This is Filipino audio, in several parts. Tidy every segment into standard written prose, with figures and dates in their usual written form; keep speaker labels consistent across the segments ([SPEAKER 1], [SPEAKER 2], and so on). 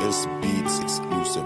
[SPEAKER 1] Just Beats exclusive.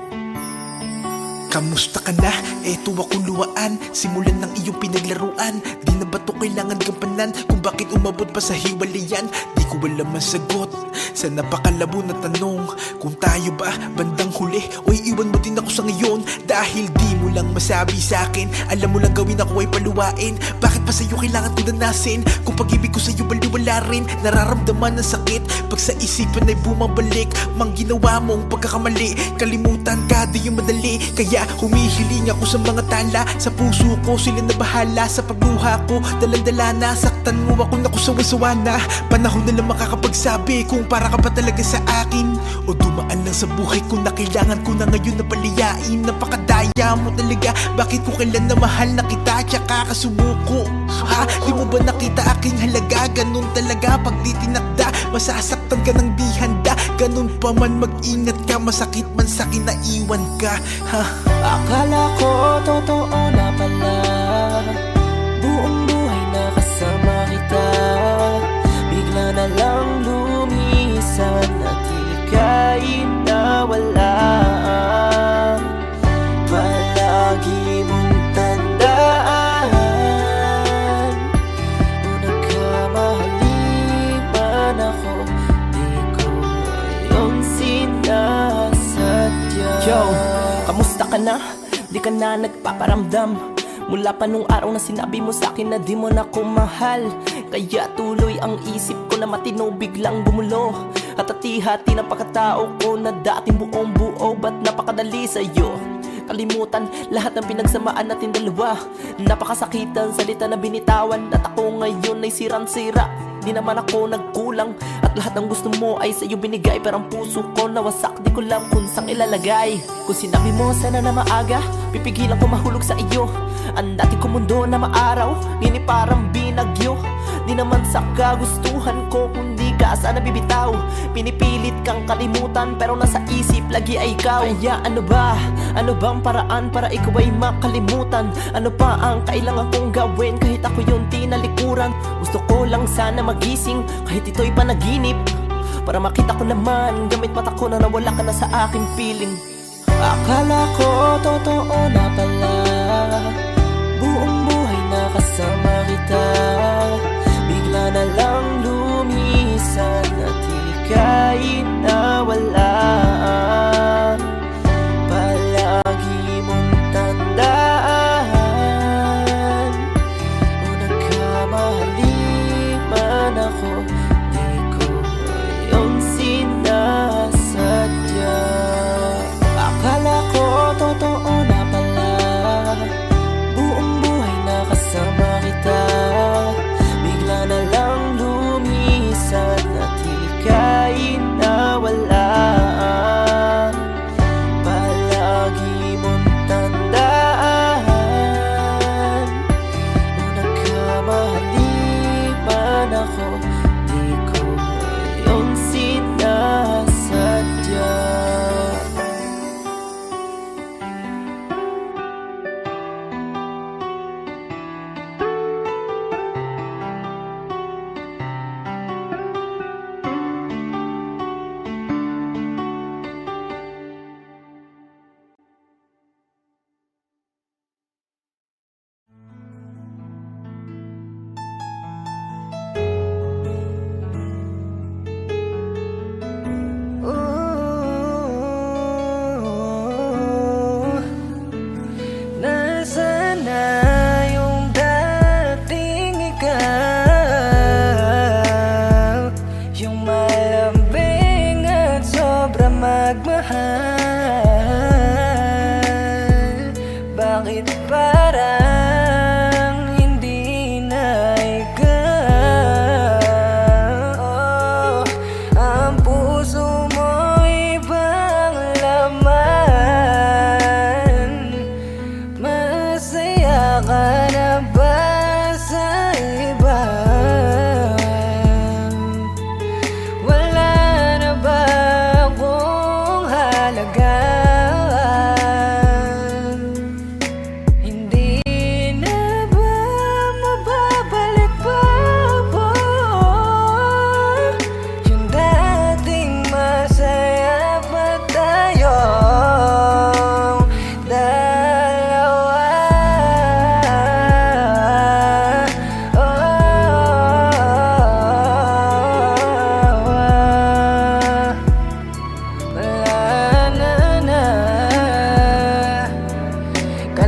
[SPEAKER 2] Kamusta ka na? Eto akong luwaan. Simulan ng iyong pinaglaruan. Di na ba to kailangan gampanan? Kung bakit umabot pa sa hiwalayan? Di ko alam ang sagot sa napakalabo na tanong. Kung tayo ba bandang huli o iiwan mo din ako sa ngayon? Dahil di mo lang masabi sa akin. Alam mo lang gawin ako ay paluwain. Bakit pa sa'yo kailangan ko danasin? Kung pag-ibig ko sa'yo baliwala rin. Nararamdaman ng sakit pag sa isipan ay bumabalik. Mang ginawa mong pagkakamali. Kalimutan ka di yung madali. Kaya humihiling ako sa mga tala. Sa puso ko sila na bahala. Sa pagluha ko dalandala na. Saktan mo ako naku sawa-sawa na. Panahon na lang makakapagsabi kung para ka ba talaga sa akin o dumaan lang sa buhay ko na kailangan ko na ngayon na paliyain. Napakadaya mo talaga. Bakit ko kailan na mahal na kita tsaka kasumuko? Ha? Di mo ba nakita aking halaga? Ganun talaga pag di tinakda. Masasaktan ka ng di handa. Ganun pa man mag-ingat ka. Masakit man sa'kin na iwan ka. Ha?
[SPEAKER 3] Akala ko totoo na pala. Buong buhay na kasama kita. Bigla na lang lumisan at ika'y nawala. Palagi mong tandaan. Kung nagkamali man ako, di ko yung sinasadya. Yo, kamusta ka na? Di ka na nagpaparamdam. Mula pa nung araw na sinabi mo sa'kin na di mo na ko mahal. Kaya tuloy ang isip ko na matino biglang gumulo. At hati-hati ng pagkatao ko na dating buong buo. Ba't napakadali sa'yo kalimutan lahat ng pinagsamaan natin dalawa? Napakasakitan salita na binitawan. At ako ngayon ay sirang-sira. Di naman ako nagkulang. At lahat ng gusto mo ay sa'yo binigay. Pero ang puso ko nawasak. Di ko lang kung saan ilalagay. Kung sinabi mo sana na maaga, pipigilan ko mahulog sa iyo. Ang dati ko mundo na maaraw, nini parang binagyo. Di naman sa kagustuhan ko, kundi ka sana bibitaw. Pinipilit kang kalimutan, pero nasa isip lagi ay ikaw. Kaya ano ba? Ano bang paraan para ikaw ay makalimutan? Ano pa ang kailangan kong gawin kahit ako yung tinalikuran? Gusto ko lang sana magising kahit ito'y panaginip, para makita ko naman gamit mata ko na nawala ka na sa aking piling. Akala ko totoo na pala. Buong buhay na kasama kita. Bigla na lang lumisan at ika'y nawala. Palagi mong tandaan. Kung nagkamali man ako, di ko yung sinasadya. Akala ko totoo na pala. Buong buhay na kasama kita. Bigla na lang lumisan at ika'y nawala. Palagi mong tandaan. Kung nagkamali man ako, di ko yung sinasadya. Nasaan na yung dating ikaw? Yung malambing at sobra magmahal. Bakit parang hindi na ikaw? Oh, ang puso mo ibang laman. Masaya ka na ba sa iba? Wala na ba akong halaga? Hindi na ba mababalik pa po yung dating masaya pa tayo?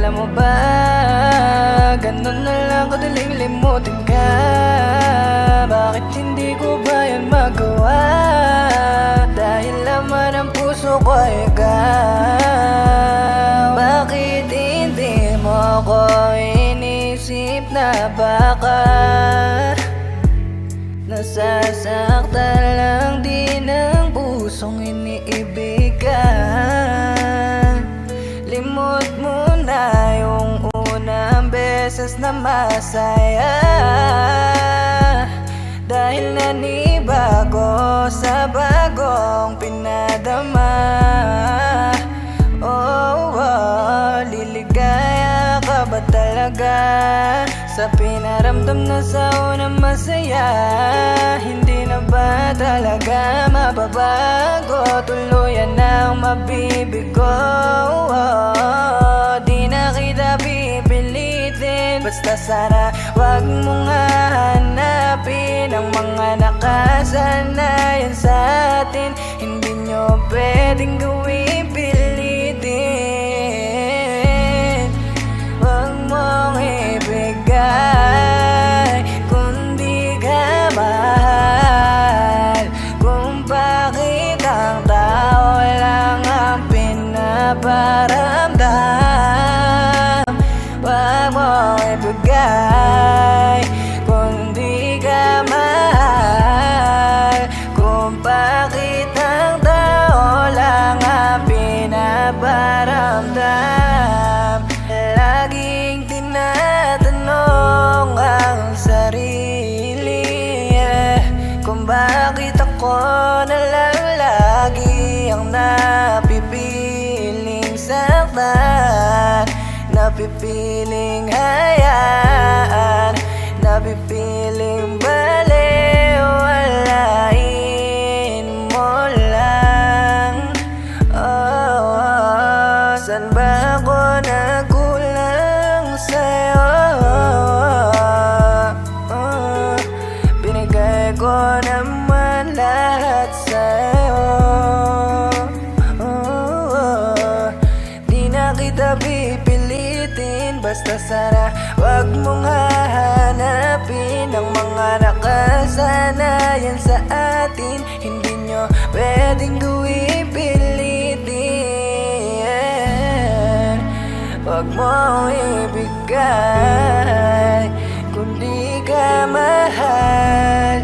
[SPEAKER 1] Alam mo ba, ganun na lang kadaling limutin ka. Bakit hindi ko ba yan magawa? Dahil laman ang puso ko ay ikaw. Bakit hindi mo ko inisip na baka nasasaktan lang din ang pusong iniibigan? Limot mo na yung unang beses na masaya, dahil nanibago sa bagong pinadama. Oh, liligaya ka ba talaga sa pinaramdam na sa unang masaya? Hindi na ba talaga mababago? Tuluyan ang mabibigo. Di na kita pipilitin, basta sana wag mong hahanapin ang mga nakasanayan sa atin. Hindi nyo pwedeng gawin pilitin. Wag mong ibigay kung di ka mahal, kung bakit ang tao lang ang pinaparamdam. Wag mong ibigay kung di ka mahal, kung bakit ang tao lang ang pinaparamdam. Laging tinatanong ang sarili, kung bakit ako na lang lagi ang napipiling saktan, napipiling hayaan, napipiling balewalain mo lang. San ba ako nagkulang sa'yo? Binigay ko naman lahat sa'yo. Di na kita pipilitin, basta sana wag mong hahanapin ang mga nakasanayan sa atin. Hindi nyo pwedeng gawin pilitin. Wag mong ibigay kung di ka mahal,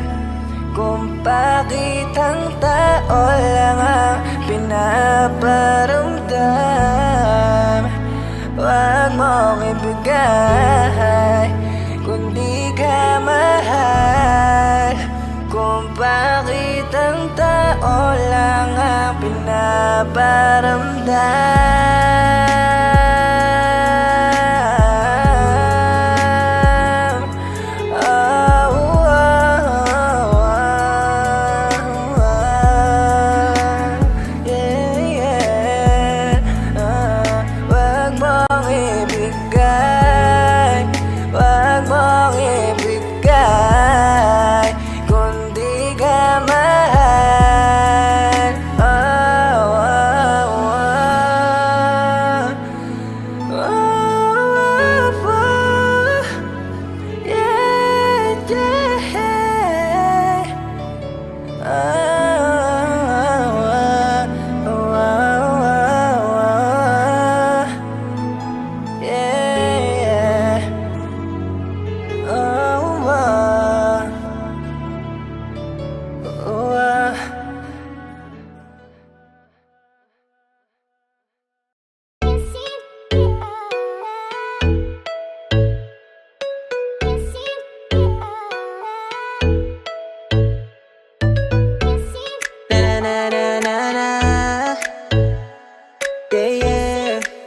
[SPEAKER 1] kung bakit ang tao lang ang pinaparamdam. Wag mong ibigay kung di ka mahal, kung bakit ang tao lang ang pinaparamdam. Wag mong ibigay, wag mong ibigay kung di ka mahal.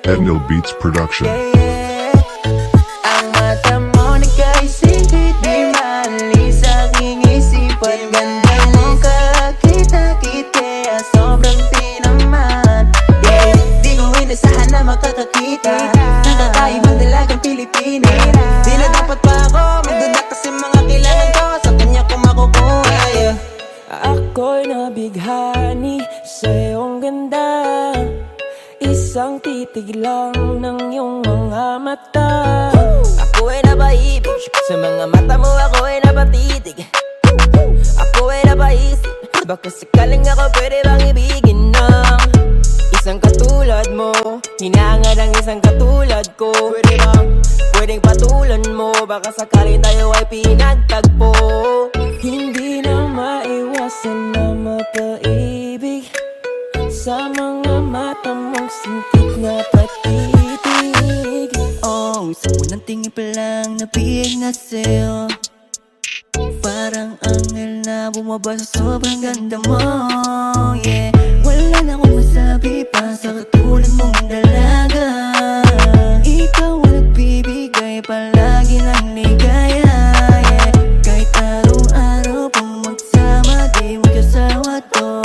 [SPEAKER 4] Edno Beats Production.
[SPEAKER 1] Ang mata mo nagkaisipit, di maalis sa aking isipan. Ganda mo kakita-kit, kaya sobrang tinaman. Di ko inasahan na makakakita nakakaibang dalagang Pilipina. Di na dapat pa ako magduda kasi mga kilalang ko sa kanya ko makukuha.
[SPEAKER 3] Ako'y nabighani sa iyong ganda. Isang titig lang ng iyong mga mata. Ako ay napaibig, sa mga mata mo ako ay napatitig. Ako ay napaisip, baka sakaling ako pwede bang ibigin ng isang katulad mo. Hinahangad ang isang katulad ko. Pwede bang, pwedeng patulan mo, baka sakaling tayo ay pinagtagpo. Hindi na maiwasan na mapaibig sa mga mata mong sintik na patitig.
[SPEAKER 1] Oh, sa unang tingin pa lang napiyag na sa'yo. Parang anghel na bumaba sa sobrang ganda mo, yeah. Wala na akong masabi pa sa katulad mong dalaga. Ikaw ang nagbibigay palagi ng ligaya, yeah. Kahit araw-araw pang magsama, di magkasawa to.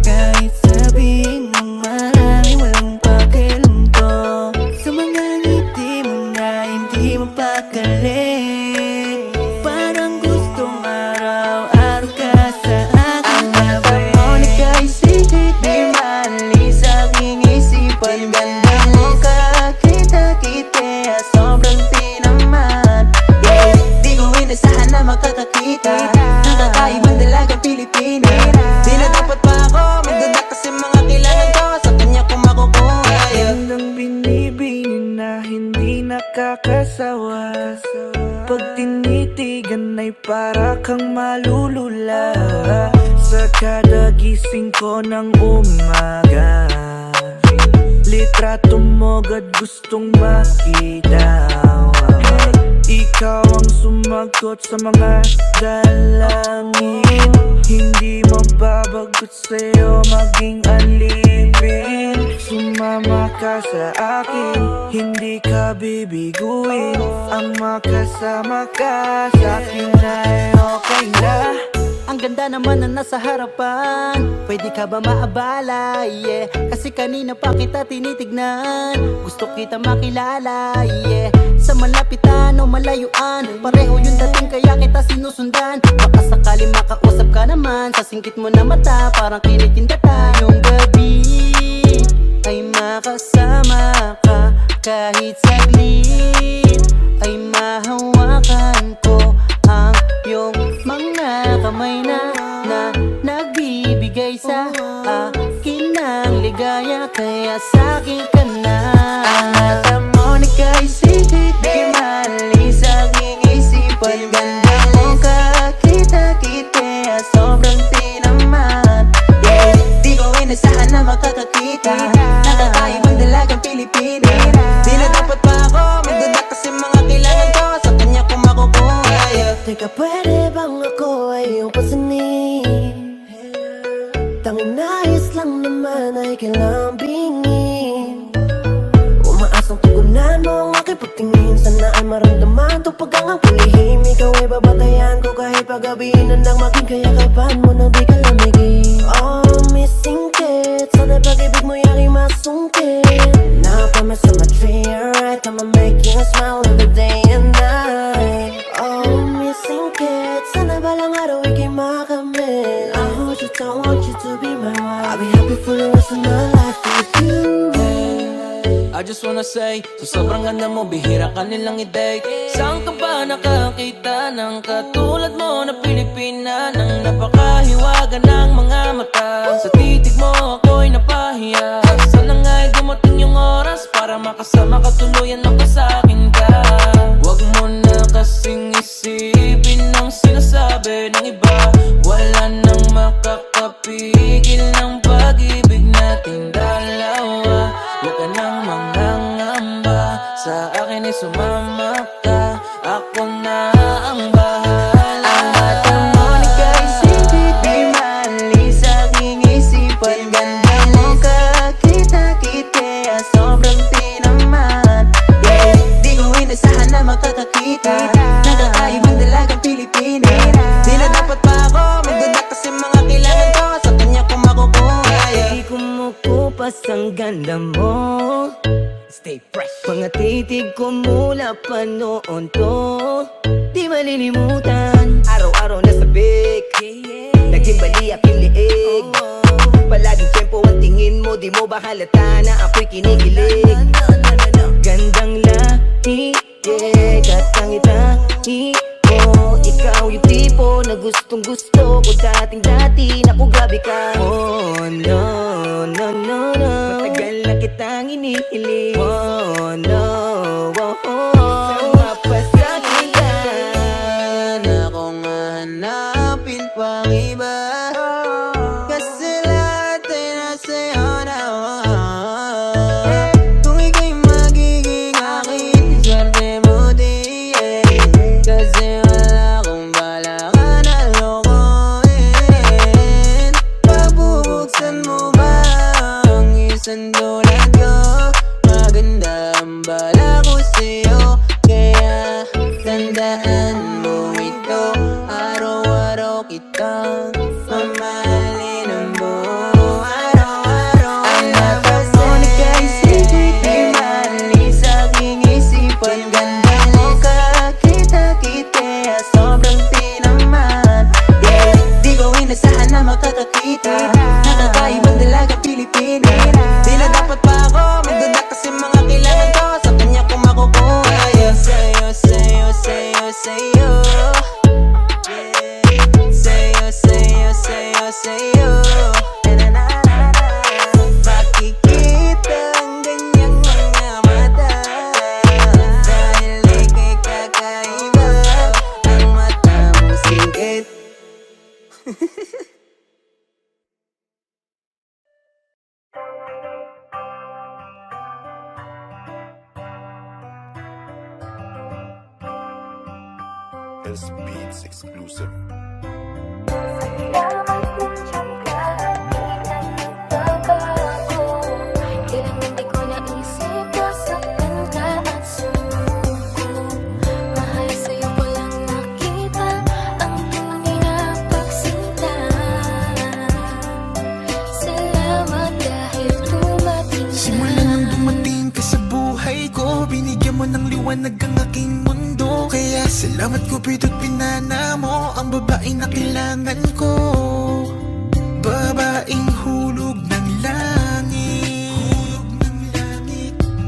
[SPEAKER 1] Kahit sabihin ng marami, walang pakialam to. Sa mga ngiti mo na hindi mapakali, parang gustong araw-araw ka sa akin. Ang mata mo nagkaisipit, di maalis sa aking isipan. Ganda mo kakita-kita, sobrang tinaman, yeah. Di ko inasahan na makakakita, nakakaibang dalagang Pilipina. Di na dapat pa ako magduda kasi mga kailangan ko sa kanya ko makukuha, yeah.
[SPEAKER 5] Gandang binibini na hindi nakakasawa. Pag tinitigan ay para kang malulula. Sa kada gising ko ng umaga, litrato mo agad gustong makita. Ikaw ang sumagot sa mga dalangin. Hindi mababagot sa'yo maging alipin. Sumama ka sa akin, hindi ka bibiguin. Ang makasama ka sa akin ay okay na.
[SPEAKER 1] Ang ganda naman na nasa harapan, pwede ka ba maabala, yeah. Kasi kanina pa kita tinitignan, gusto kita makilala, yeah. Sa malapitan o malayuan, pareho yung dating kaya kita sinusundan. Baka sakali makausap ka naman, sa singkit mo na mata, parang kinikindatan. Yung gabi ay makasama ka, kahit saglit ay mahawakan ko ang iyong mga kamay na nagbibigay sa akin ng ligaya. Kaya sa'kin ka na. Ang mata mo nagkaisipit, di maalis sa aking isipan. Ganda mo kakita-kita, sobrang tinaman, yeah. Di ko inasahan na makakakita, nakakaibang dalagang Pilipina. Di na dapat pa ako magduda kasi mga kailangan ko sa kanya ko makukuha, yeah.
[SPEAKER 3] Teka, pwede bang ako ay iyong pasanin? Tanging nais lang naman ay kilambingin. Umaasang tugunan mo ang aking pagtingin. Sana ay maramdaman to pagkangang palihim. Ikaw ay babatayan ko kahit paggabihin na nang maging kayakapan mo nang di ka lamigin. Oh, missing kid, sana pag-ibig mo aking masungkit. Now I promise on my tree, alright, I'ma make you smile every day and night. Oh, missing kid, sana balang araw ikay makamit. I hold you, I want you to be my wife. I'll be happy for the rest of my life with you. I just wanna say, sa sobrang ganda mo, bihira ka nilang i-date. Saan ka ba nakakita ng katulad mo na Pilipina? Nang napakahiwaga ng mga mata, sa titig mo ako'y napahiya. Sana nga'y dumating yung oras para makasama ka, tuluyan ng pasakin ka. Huwag mo na kasing isipin ang sinasabi ng iba. Wala nang makakapigil ng pag-ibig nating dalawa. Huwag ka nang mangangamba, sa akin ay sumama ka, ako na ang bahala.
[SPEAKER 1] Ang mata mo nagkaisipit, di maalis sa aking isipan. Ganda mo kakita-kita, sobrang tinaman, yeah. Di ko inasahan na makakakita, nakakaibang dalagang Pilipina. Di na dapat pa ako magduda kasi mga kailangan ko sa kanya ko makukuha, yeah.
[SPEAKER 3] Di kumukupas ang ganda mo,
[SPEAKER 1] Stay fresh.
[SPEAKER 3] mga titig ko mula pa noon to, di malilimutan. Araw-araw na sabik, naging bali aking liig. Palaging tempo ang tingin mo, di mo ba halata na ako'y kinikilig. Gandang Yeah, katangi-tangi mo. Ikaw yung tipo na gustong gusto ko dating-dati. Naku, grabe ka. Oh, no, no, no, no. Matagal na kitang inihiling. Oh, no, oh, oh. Sama pa sa
[SPEAKER 1] Kailan akong hanapin pang iba? Kasi lahat ay nasa'yo na. Kung ika'y magiging akin, swerte mo di kasi wala akong balak na lokohin. Pabubuksan mo ba ang isang dulad ko? Maganda ang bala ko sa'yo, kaya tandaan mo ito. Araw-araw kitang mamahalin ang buong araw-araw. Ang labas mo na kay sipit, di maalis sa aking isipan. Ganda mo kakita-kit, kaya sobrang tinaman. Yeah, di ko inasahan na makakakita. Nakakaibang dalaga Pilipina. Di na dapat pa ako magduda kasi mga kailangan ko sa kanya ko makukuha. Yeah, sa'yo, sa'yo, sa'yo, sa'yo. Sa'yo, sa'yo, sa'yo, sa'yo. Makikita ang ganyang mga mata dahil ika'y kakaiba. Ang mata mo singkit.
[SPEAKER 4] S Beats exclusive.
[SPEAKER 6] Salamat nandiyan ka, di ka nagbabago. Kailan hindi ko naisip nasaktan ka at sumuko. Mahal sa'yo ko lang nakita ang tunay na pagsinta. Salamat dahil dumating ka.
[SPEAKER 2] Simula nang dumating ka sa buhay ko, binigyan mo ng liwanag ang aking mundo. Kaya salamat Cupido't pinana mo ang babaeng na kailangan ko. Babaeng hulog ng langit,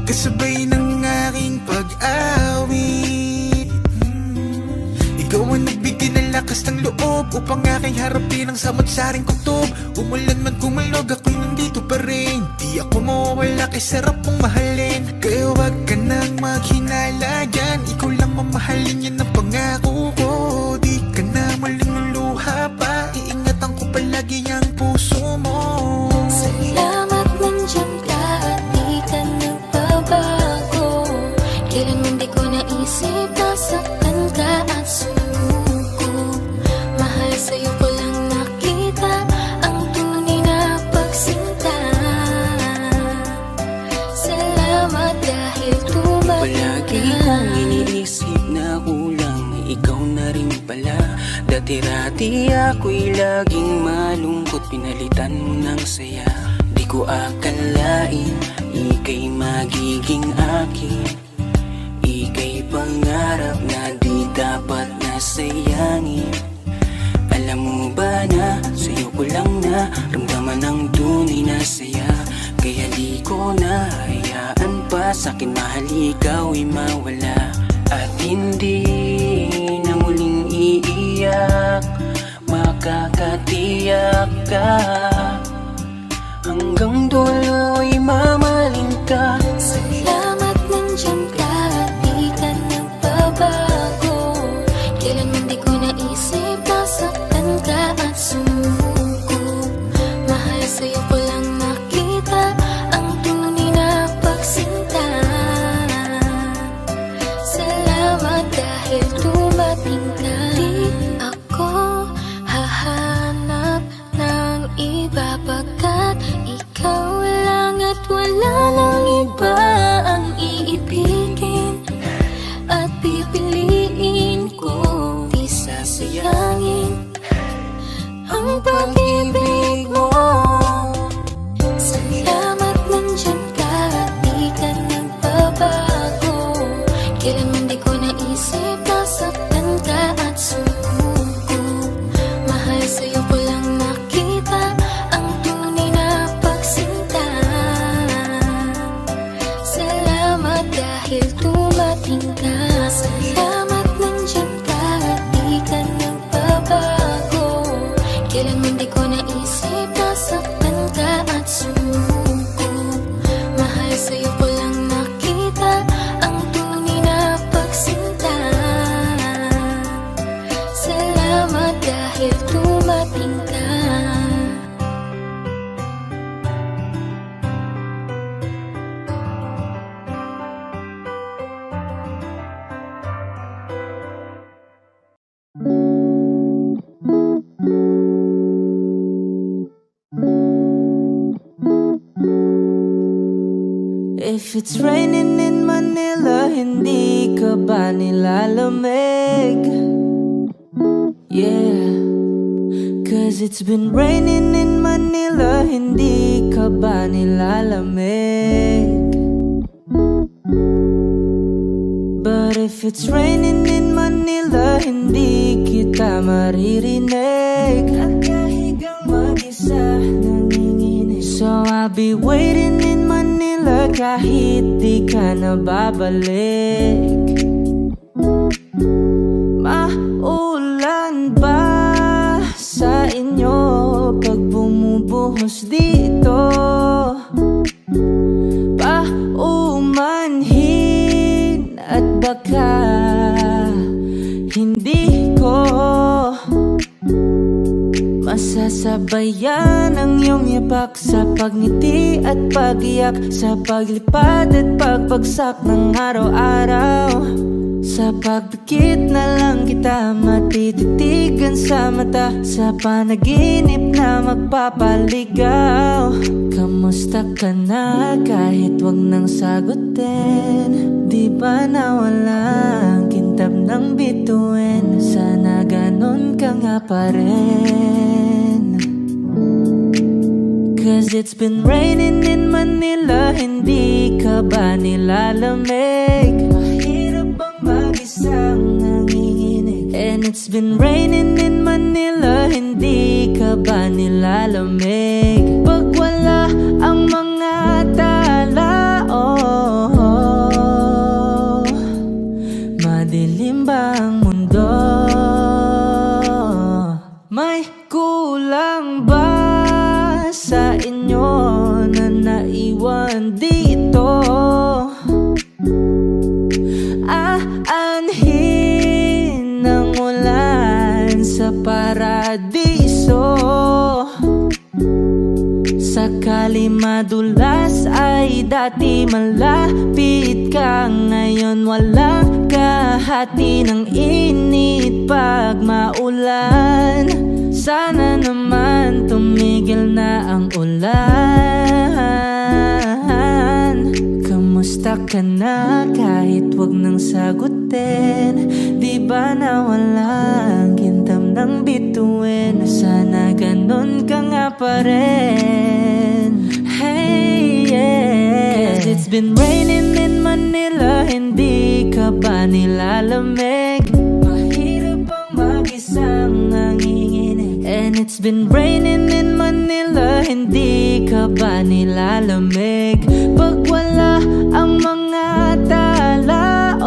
[SPEAKER 2] kasabay ng aking pag-awit. Ikaw ang nagbigay ng lakas ng loob upang aking harapin ang samot-saring kutob. Umulan man kumalog, ako'y nandito pa rin. Di ako mawawala kay sarap mong mahalin. Kaya wag ka nang maghinala dyan, ikaw lang mamahalin, yan ang pangako ko. Di ka na malululuha pa, iingatan ko palagi ang puso mo.
[SPEAKER 6] Salamat nandiyan ka at di ka nagbabago. Kailan hindi ko naisip nasaktan ka at sumuko. Mahal sa'yo ko lang nakita ang tunay na pagsinta. Salamat dahil dumating
[SPEAKER 7] Palagi
[SPEAKER 6] ka.
[SPEAKER 7] kong iniisip na kulang ikaw na rin pala. Dati-rati ako'y laging malungkot, pinalitan mo ng saya. Di ko akalain ika'y magiging akin. Ika'y pangarap na di dapat nasayangin. Alam mo ba na sa'yo ko lang na ramdaman ang tunay na saya. Kaya di ko na hayaan pa sa'kin mahal ikaw'y mawala. At hindi na muling iiyak, makakatiyak ka. Hanggang dulo'y mamahalin ka.
[SPEAKER 6] Salamat nandiyan ka at di ka nagbabago. Kailan hindi ko naisip nasaktan ka at sumuko. Mahal sa'yo ko lang nakita ang tunay na pagsinta. Salamat dahil dumating ka. Di ako hahanap ng iba pagkat ikaw lang at wala nang iba ang iibigin at pipiliin ko. Di sasayangin ang pag-ibig mo. Salamat nandiyan ka at di ka nagbabago. Kailan hindi ko naisip nasaktan ka at sumuko. Mahal sa'yo ko lang nakita ang tunay na pagsinta. Salamat dahil dumating ka.
[SPEAKER 1] if it's raining in Manila, hindi ka ba nilalamig? Yeah, cause it's been raining in Manila, hindi ka ba nilalamig? But if it's raining in Manila, hindi kita maririnig. Nakahigang mag-isa, nanginginig. So I'll be waiting in Manila kahit di ka na babalik. Maulan ba sa inyo pag bumubuhos dito? Paumanhin at baka hindi ko masasabayan ang iyong yapak sa pagngiti at pagiyak, sa paglipad at pagbagsak ng araw-araw. Sa pagpikit na lang kita matititigan sa mata, sa panaginip na magpapaligaw. Kamusta ka na kahit wag nang sagutin? Di ba nawala ang kintab ng bituin? Sana ganon ka nga pa rin. Cause it's been raining in Manila, hindi ka ba nilalamig? Mahirap bang mag-isang nanginginig? And it's been raining in Manila, hindi ka ba nilalamig? Pag wala ang mga tala, madilim ba ang mundo? May kulang ba sa inyo na naiwan dito? Aanhin ng ulan sa paradiso. Sakali madulas ay dati malapit ka, ngayon walang kahati ng init pag maulan. Sana naman tumigil na ang ulan. Kamusta ka na kahit wag nang sagutin? Di ba nawala ang kintam ng bituin? Sana ganon ka nga pa rin. Hey, yeah. Cause it's been raining in Manila, hindi ka ba nilalamig? Mahirap bang mag-isang nanginginig? And it's been raining in Manila, hindi ka ba nilalamig? Pag wala ang mga tala,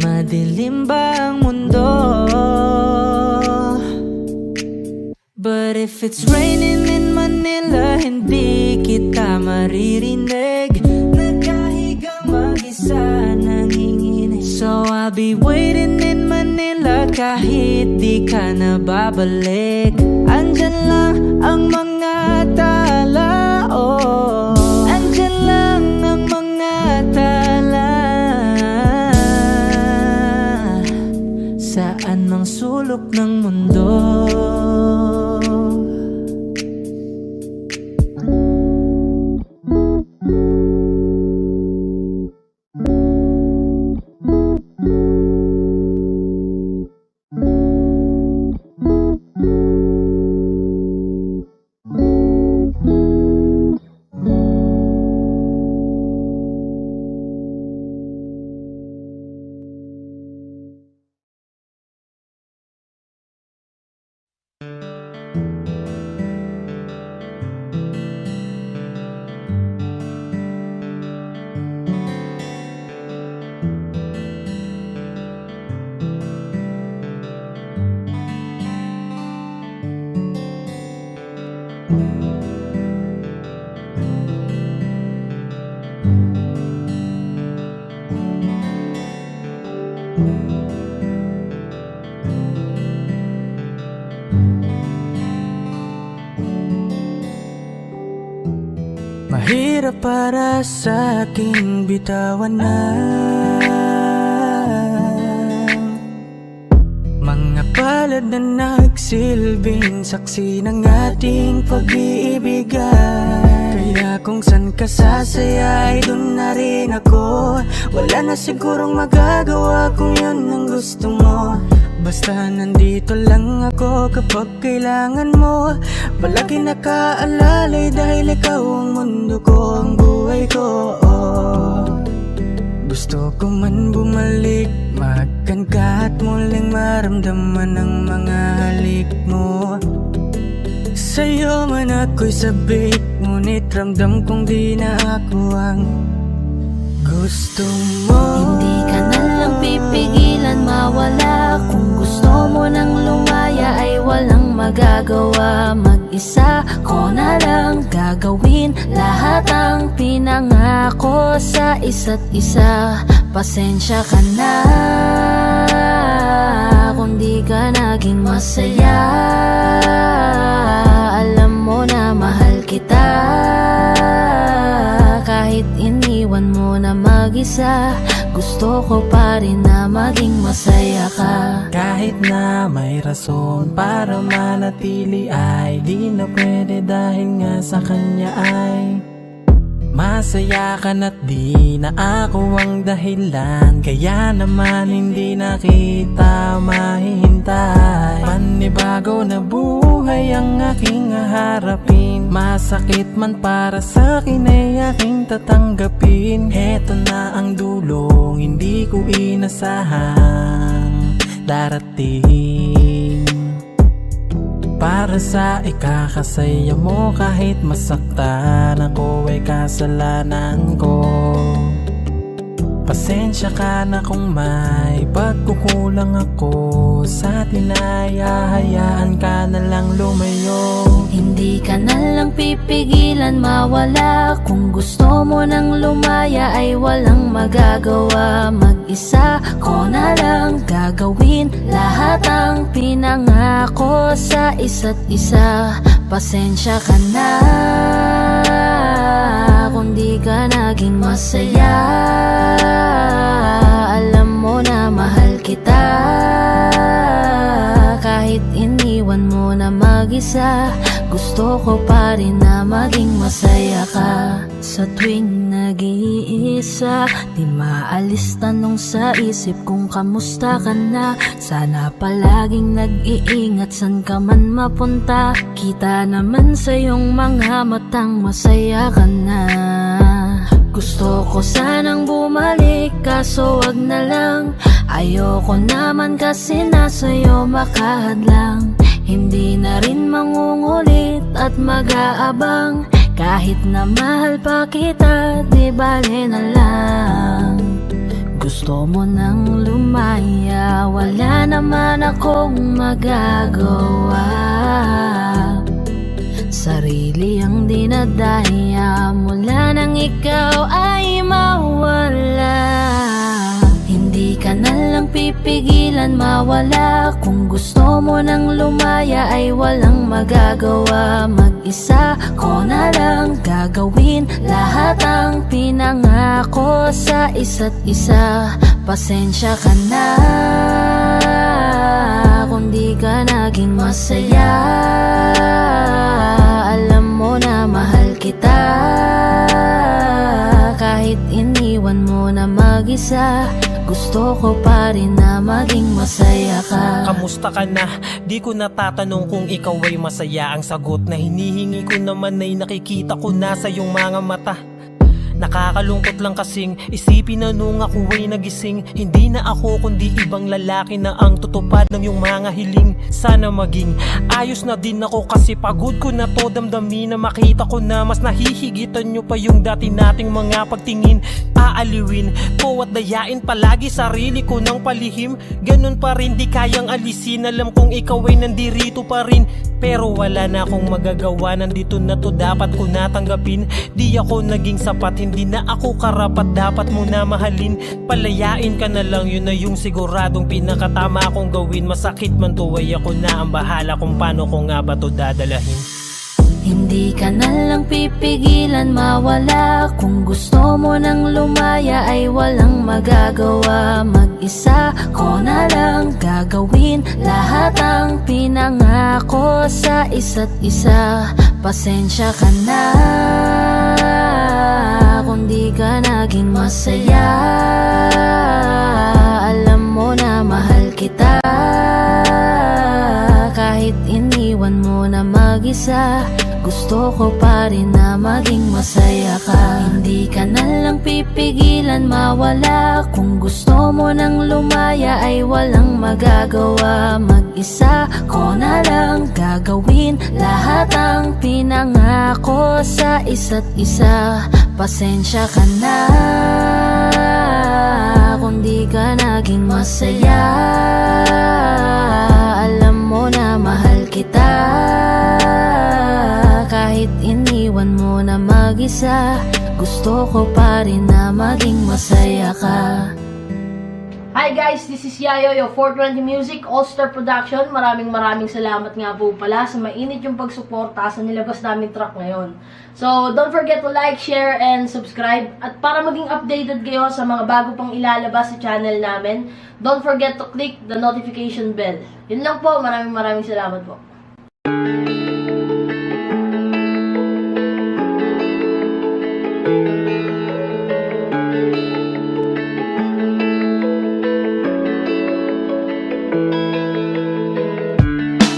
[SPEAKER 1] madilim ba ang mundo? But if it's raining in Manila, hindi kita maririnig. Nakahigang mag-isa, nanginginig. So I'll be waiting in Manila kahit di ka na babalik. Andyan lang ang mga tala, andyan lang ang mga tala. Saan mang sulok ng mundo.
[SPEAKER 5] Mahirap para sa aking bitawan na mga palad na nagsilbing saksi ng ating pag-iibigan. Kaya kung san ka sasaya ay dun na rin ako. Wala na sigurong magagawa kung yun ang gusto mo. Basta nandito lang ako kapag kailangan mo. Palagi nakaalalay dahil ikaw ang mundo ko, ang buhay ko. Gusto ko man bumalik, makan ka at muling maramdaman ang mga halik mo. Sa'yo man ako'y sabik, ngunit ramdam kong di na ako ang gusto mo.
[SPEAKER 6] Hindi ka na lang pipigilan mawala. Kung gusto mo nang lumaya ay walang magagawa. Mag-isa ko na lang gagawin lahat ang pinangako sa isa't isa. Pasensya ka na kung di ka naging masaya. Alam mo na mahal kita, kahit iniwan mo na mag-isa. Gusto ko pa rin na maging masaya ka.
[SPEAKER 5] Kahit na may rason para manatili ay di na pwede dahil nga sa kanya ay masaya ka na't di na ako ang dahilan. Kaya naman hindi na kita mahihintay. Panibago na buhay ang aking haharapin. Masakit man para sa'kin ay aking tatanggapin. Eto na ang dulong hindi ko inasahang darating. Para sa ikakasaya mo kahit masaktan ako ay kasalanan ko. Pasensya ka na kung may pagkukulang ako sa atin ay hahayaan ka na lang lumayo.
[SPEAKER 6] Hindi ka na lang pipigilan mawala. Kung gusto mo nang lumaya ay walang magagawa. Mag-isa ko na lang gagawin lahat ang pinangako sa isa't isa. Pasensya ka na kung di ka naging masaya. Alam mo na mahal kita, kahit iniwan mo na mag-isa. Gusto ko pa rin na maging masaya ka. Sa tuwing nag-iisa, di maalis tanong sa isip kung kamusta ka na. Sana palaging nag-iingat san ka man mapunta. Kita naman sa iyong mga matang masaya ka na. Gusto ko sanang bumalik kaso wag na lang. Ayoko naman kasi nasa'yo makahadlang. Hindi na rin mangungulit at mag-aabang. Kahit na mahal pa kita, di bale na lang. Gusto mo nang lumaya, wala naman akong magagawa. Sarili ang dinadaya mula nang ikaw ay mawala. Hindi ka na lang pipigilan mawala. Kung gusto mo nang lumaya ay walang magagawa. Mag-isa ko na lang gagawin lahat ang pinangako sa isa't isa. Pasensya ka na kung di ka naging masaya. Alam mo na mahal kita, kahit iniwan mo na mag-isa. Gusto ko pa rin na maging masaya ka.
[SPEAKER 3] Kamusta ka na? Di ko natatanong kung ikaw ay masaya. Ang sagot na hinihingi ko naman ay nakikita ko na sa iyong mga mata. Nakakalungkot lang kasing isipin na nung ako ay nagising, hindi na ako kundi ibang lalaki na ang tutupad ng iyong mga hiling. Sana maging ayos na din ako kasi pagod ko na to damdamin. Na makita ko na mas nahihigitan nyo pa yung dati nating mga pagtingin. Aaliwin ko at dayain palagi sarili ko ng palihim. Ganun pa rin di kayang alisin. Alam kong ikaw ay nandirito pa rin, pero wala na akong magagawa. Nandito na to, dapat ko natanggapin. Di ako naging sapat, hindi na ako karapat. Dapat mo na mahalin, palayain ka na lang. Yun na yung siguradong pinakatama kong gawin. Masakit man to ay ako na ang bahala kung paano ko nga ba to dadalahin.
[SPEAKER 6] Hindi ka na lang pipigilan mawala. Kung gusto mo nang lumaya ay walang magagawa. Mag-isa ko na lang gagawin lahat ang pinangako sa isa't isa. Pasensya ka na kung di ka naging masaya. Alam mo na mahal kita, kahit iniwan mo na mag-isa. Gusto ko pa rin na maging masaya ka. Hindi ka na lang pipigilan mawala. Kung gusto mo nang lumaya ay walang magagawa. Mag-isa ko na lang gagawin lahat ang pinangako sa isa't isa. Pasensya ka na kung di ka naging masaya. Alam mo na mahal kita, kahit iniwan mo na mag-isa. Gusto ko pa rin na maging masaya ka.
[SPEAKER 8] Hi guys, this is Yayo, your 420 Music, All-Star Production. Maraming salamat nga po pala sa mainit yung pagsuporta sa nilabas namin track ngayon. So, don't forget to like, share, and subscribe. At para maging updated kayo sa mga bago pang ilalabas sa channel namin, don't forget to click the notification bell. Yun lang po, maraming salamat po.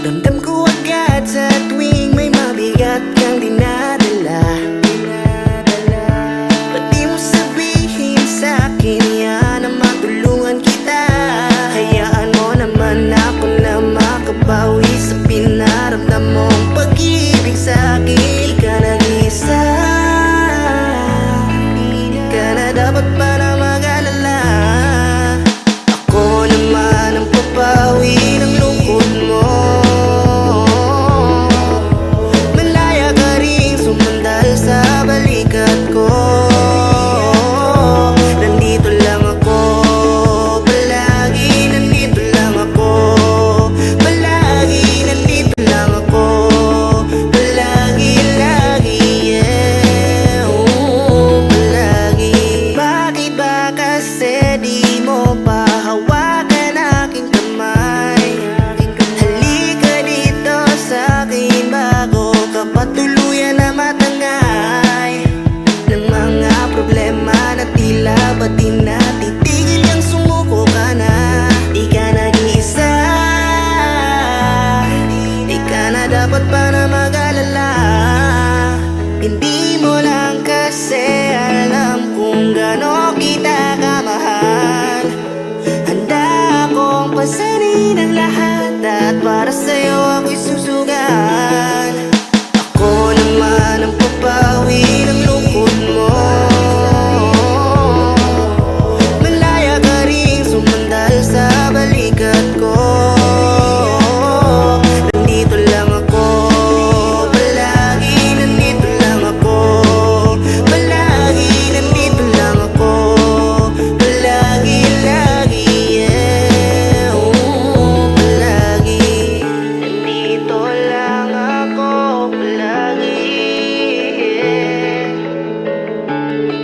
[SPEAKER 7] Damdam ko agad sa tuwing may mabigat kang dinadala. Ba't di mo sabihin sa'kin yan na matulungan kita? Hayaan mo naman ako na makabawi sa pinaramdam mong pag-ibig sa'kin. Di ka nag-iisa, di ka na dapat pa na mag-alala. Ako naman ang papawi ng lungkot mo. Malaya ka rin sumandal sa balikat ko. Nandito lang ako palagi, nandito lang ako palagi, nandito lang ako palagi, lagi, yeah, palagi. Bakit ba kasi di mo pa hawakan aking kamay? Halika dito sa'kin bago ka pa tuluyan na matangay ng mga problema na tila ba di natitigil yung sumuko ka na. Di ka nag-iisa, di ka na dapat pa na mag-alala. Hindi mo lang kasi alam kung gaano kita kamahal. Handa akong pasanin ang lahat at para sa'yo ako'y susugan. Ako naman ang papawi ng lungkot mo. Malaya ka rin sumandal sa balikat ko. Nandito lang ako palagi, nandito lang ako palagi, nandito lang ako palagi, lagi, yeah, palagi. Nandito lang ako palagi, yeah.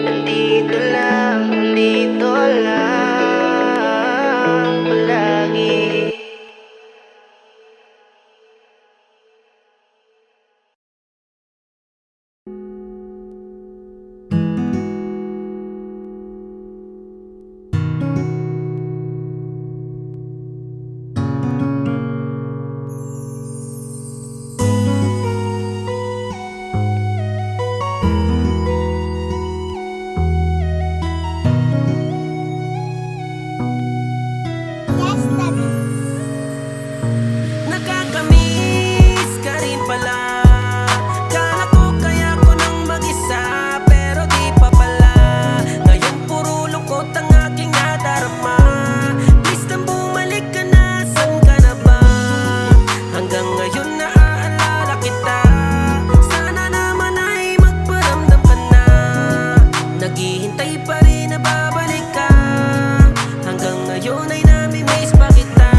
[SPEAKER 7] Nandito lang palagi. Nakakamiss ka rin pala. Kala ko kaya ko nang mag-isa, pero di pa pala. Ngayon puro lungkot ang aking nadarama. Please lang bumalik ka na, saan ka na ba? Hanggang ngayon naaalala kita. Sana naman ay magparamdam ka na. Naghihintay pa rin na babalik ka. Hanggang ngayon ay nami-miss pa kita.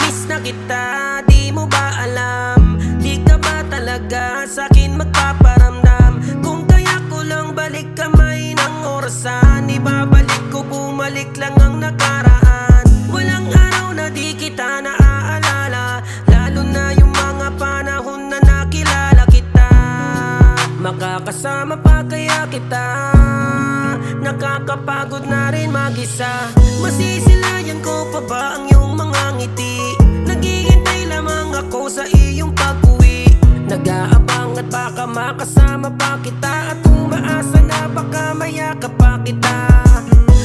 [SPEAKER 7] Miss na kita, di mo ba alam? Di ka ba talaga sa'kin magpaparamdam? Kung kaya ko lang balik kamay ng orasan, ibabalik ko, bumalik lang ang nakaraan. Walang araw na di kita naaalala, lalo na yung mga panahon na nakilala kita.
[SPEAKER 3] Nakakasama pa kaya kita, nakakapagod na rin mag-isa. Masisilayan ko pa ba ang iyong mga ngiti? Naghihintay lamang ako sa iyong pag-uwi. Nag-aabang at baka makasama pa kita, at umaasa na baka mayakap pa kita.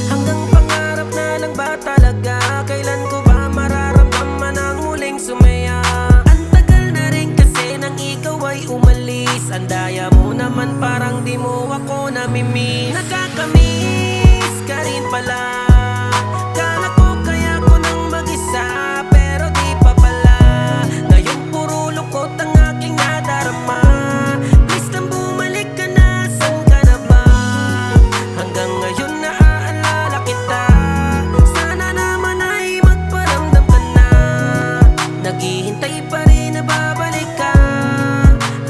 [SPEAKER 3] Hanggang pangarap na lang ba talaga? Kailan ko ba mararamdaman ang muling sumaya? Ang tagal na rin kasi nang ikaw ay umalis. Ang daya mo naman parang di mo ako namimiss. Nakakamiss ka rin pala. Kala ko kaya ko nang mag-isa, pero di pa pala. Ngayon puro lungkot ang aking nadarama. Please nang bumalik ka na, saan ka na ba? Hanggang ngayon naaalala kita. Sana naman ay magparamdam ka na. Naghihintay pa rin na babalik ka.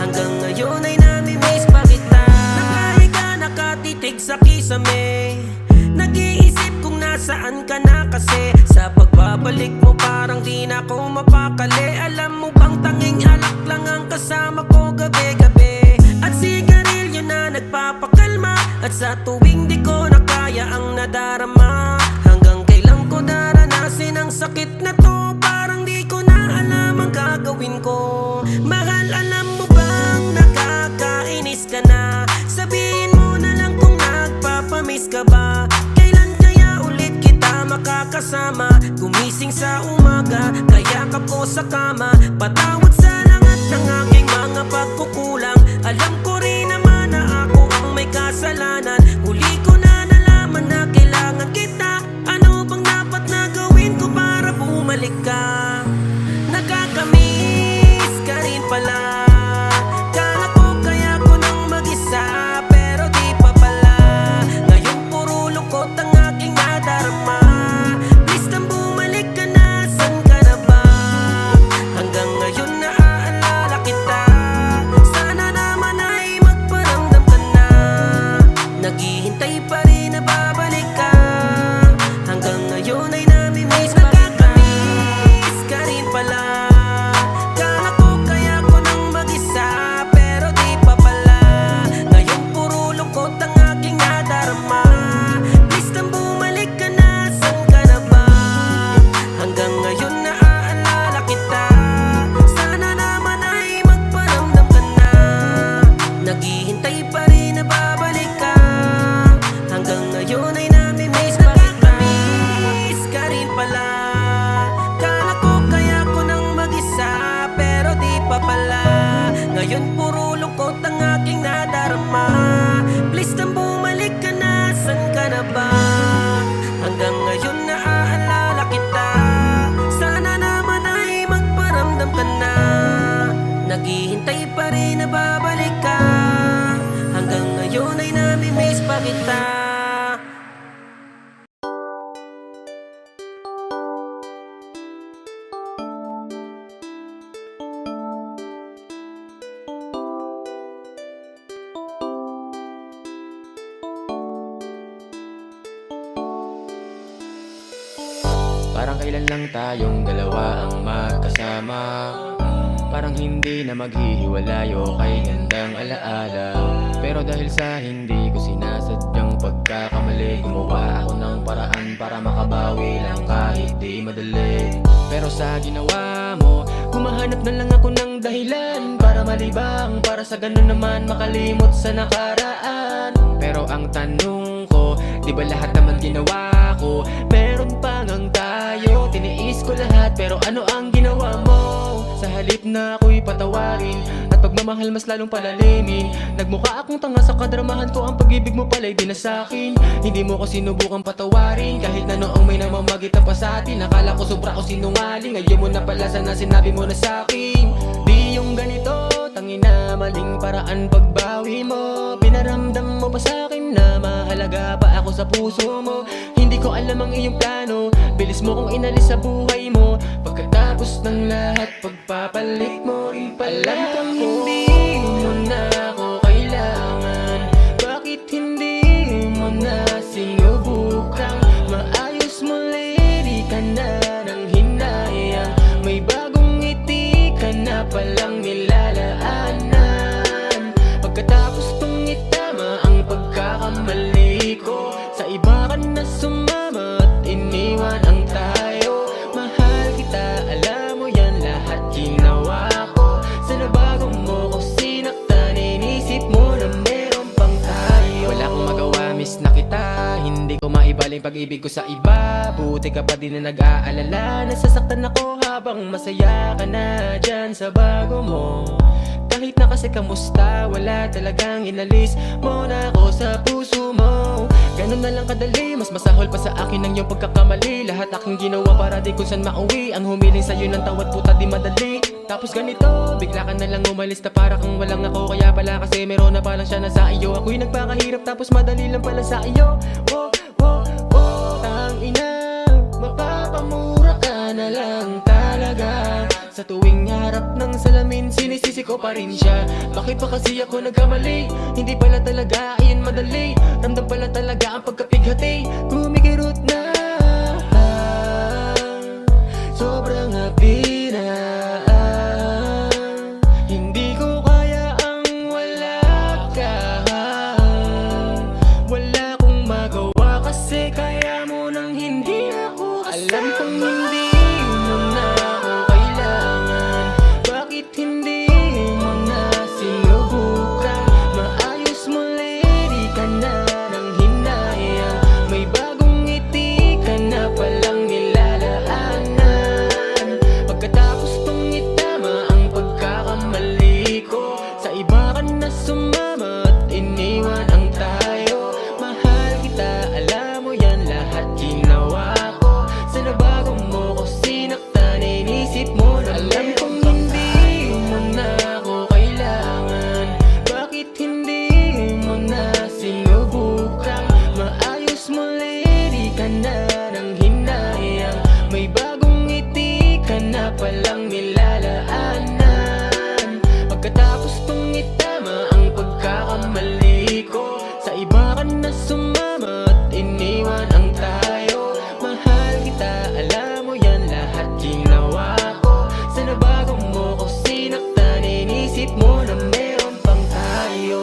[SPEAKER 3] Hanggang ngayon ay namimiss pa kita. Nakahiga, nakatitig sa kisame, nag-iisip kung nasaan ka na kasi. Sa pagbabalik mo parang di na ako mapakali. Alam mo bang tanging alak lang ang kasama ko gabi-gabi, at sigarilyo na nagpapakalma. At sa tuwing di ko na kaya ang nadarama, hanggang kailan ko daranasin ang sakit na to? Parang di ko na alam ang gagawin ko. Mahal, alam mo bang nakakainis ka na? Sabihin mo na lang kung nagpapamiss ka ba. Kailan kaya ulit kita makakasama? Gumising sa umaga, kayakap ko sa kama. Patawad sa lahat ng aking mga pagkukulang. Alam ko rin naman na ako ang may kasalanan. Huli ko na nalaman na kailangan kita. Ano bang dapat na gawin ko para bumalik ka? Nakakamiss ka rin pala. Kala ko kaya ko nang mag-isa, pero di pa pala. Ngayon puro lungkot ang aking nadarama. Please nang bumalik ka na, saan ka na ba? Hanggang ngayon naaalala kita. Sana naman ay magparamdam ka na. Naghihintay pa rin na babalik ka. Hanggang ngayon ay namimiss pa kita. Nakakamiss ka rin pala. Kala ko kaya ko nang mag-isa, pero di pa pala. Ngayon puro lungkot ang aking nadarama. Please nang bumalik ka na, saan ka na ba? Hanggang ngayon naaalala kita. Sana naman ay magparamdam ka na. Naghihintay pa rin na babalik ka. Hanggang ngayon ay namimiss pa kita. Nakakamiss ka rin pala. Kala ko kaya ko nang mag-isa, pero di pa pala. Ngayon puro lungkot ang aking nadarama. Please nang bumalik ka na, saan ka na ba? Hanggang ngayon naaalala kita. Sana naman ay magparamdam ka na. Naghihintay pa rin na babalik ka. Hanggang ngayon ay namimiss pa kita.
[SPEAKER 9] Parang kailan lang tayong dalawa ang magkasama. Parang hindi na maghihiwalay o kay gandang alaala. Pero dahil sa hindi ko sinasadyang pagkakamali, gumawa ako ng paraan para makabawi lang kahit di madali. Pero sa ginawa mo, humahanap na lang ako ng dahilan para malibang, para sa ganun naman makalimot sa nakaraan. Pero ang tanong ko, di ba lahat naman ginawa ko? Meron pa ngang tayo, tiniis ko lahat, pero ano ang ginawa mo? Sa halip na ako'y patawarin at pagmamahal mas lalong palalimin, nagmukha akong tanga sa kadramahan ko. Ang pag-ibig mo pala'y di na sa'kin. Hindi mo ko sinubukang patawarin, kahit na noong may namamagitan pa sa atin. Akala ko sobra ko sinungaling, ngayon mo na pala sana sinabi mo na sa'kin. Di yung ganito, tangin na maling paraan pagbawi mo. Pinaramdam mo pa sa'kin na mahalaga pa ako sa puso mo. Hindi ko alam ang iyong plano, bilis mo kong inalis sa buhay mo. Pagkatapos ng lahat, pagpapalit mo rin pala kang hindi mo na ako kailangan. Bakit hindi mo na sinubukang maayos muli? Di ka na nang hinayang, may bagong ngiti ka na palang nilalaanan. Pagkatapos tong Hindi ko maibaling pag-ibig ko sa iba. Buti ka pa din na nag-aalala. Nasasaktan ako habang masaya ka na dyan sa bago mo. Kahit na kasi kamusta, wala talagang inalis mo na ako sa puso mo. Ganun na lang kadali, mas masahol pa sa akin ang iyong pagkakamali. Lahat aking ginawa para di kung saan mauwi. Ang humiling sa'yo ng tawad puta di madali. Tapos ganito, bigla ka na lang umalis na para kang walang ako. Kaya pala kasi meron na palang siya na sa iyo. Ako'y nagpakahirap tapos madali lang pala sa iyo. Oh, oh, oh, ang ina, mapapamura ka na lang talaga. Sa tuwing harap ng salamin, sinisisi ko pa rin siya. Bakit pa kasi ako nagkamali? Hindi pala talaga ayun madali. Ramdam pala talaga ang pagkapighati. Kumikirot na, sobrang happy na. Hindi ko kaya ang wala ka. Wala kong magawa kasi kaya mo nang hindi ako kasama. Alam kong hindi mo na ako kailangan. Bakit hindi mo na sinubukan? Maayos mo lady ka na ng hinayang. May bagong ngiti ka na palang nilalaanan. Pagkatapos kong itama ang pagkakamali ko, sa iba ka na sumama at iniwan ang tayo. Mahal kita, alam mo yan, lahat ginawa ko. Sa nabago mo ko sinaktan, inisip mo na alam kong hindi mo na ako kailangan. Bakit hindi mo na sinubukan? Maayos mo lady ka na ng hinayang. May bagong ngiti ka na palang nilalaanan. Pagkatapos kong itama ang pagkakamali ko, sa iba ka na sumama at iniwan ang tayo. Mahal kita, alam mo yan, lahat ginawa ko. Sa nabago mo ko sinaktan, inisip mo na meron pang tayo.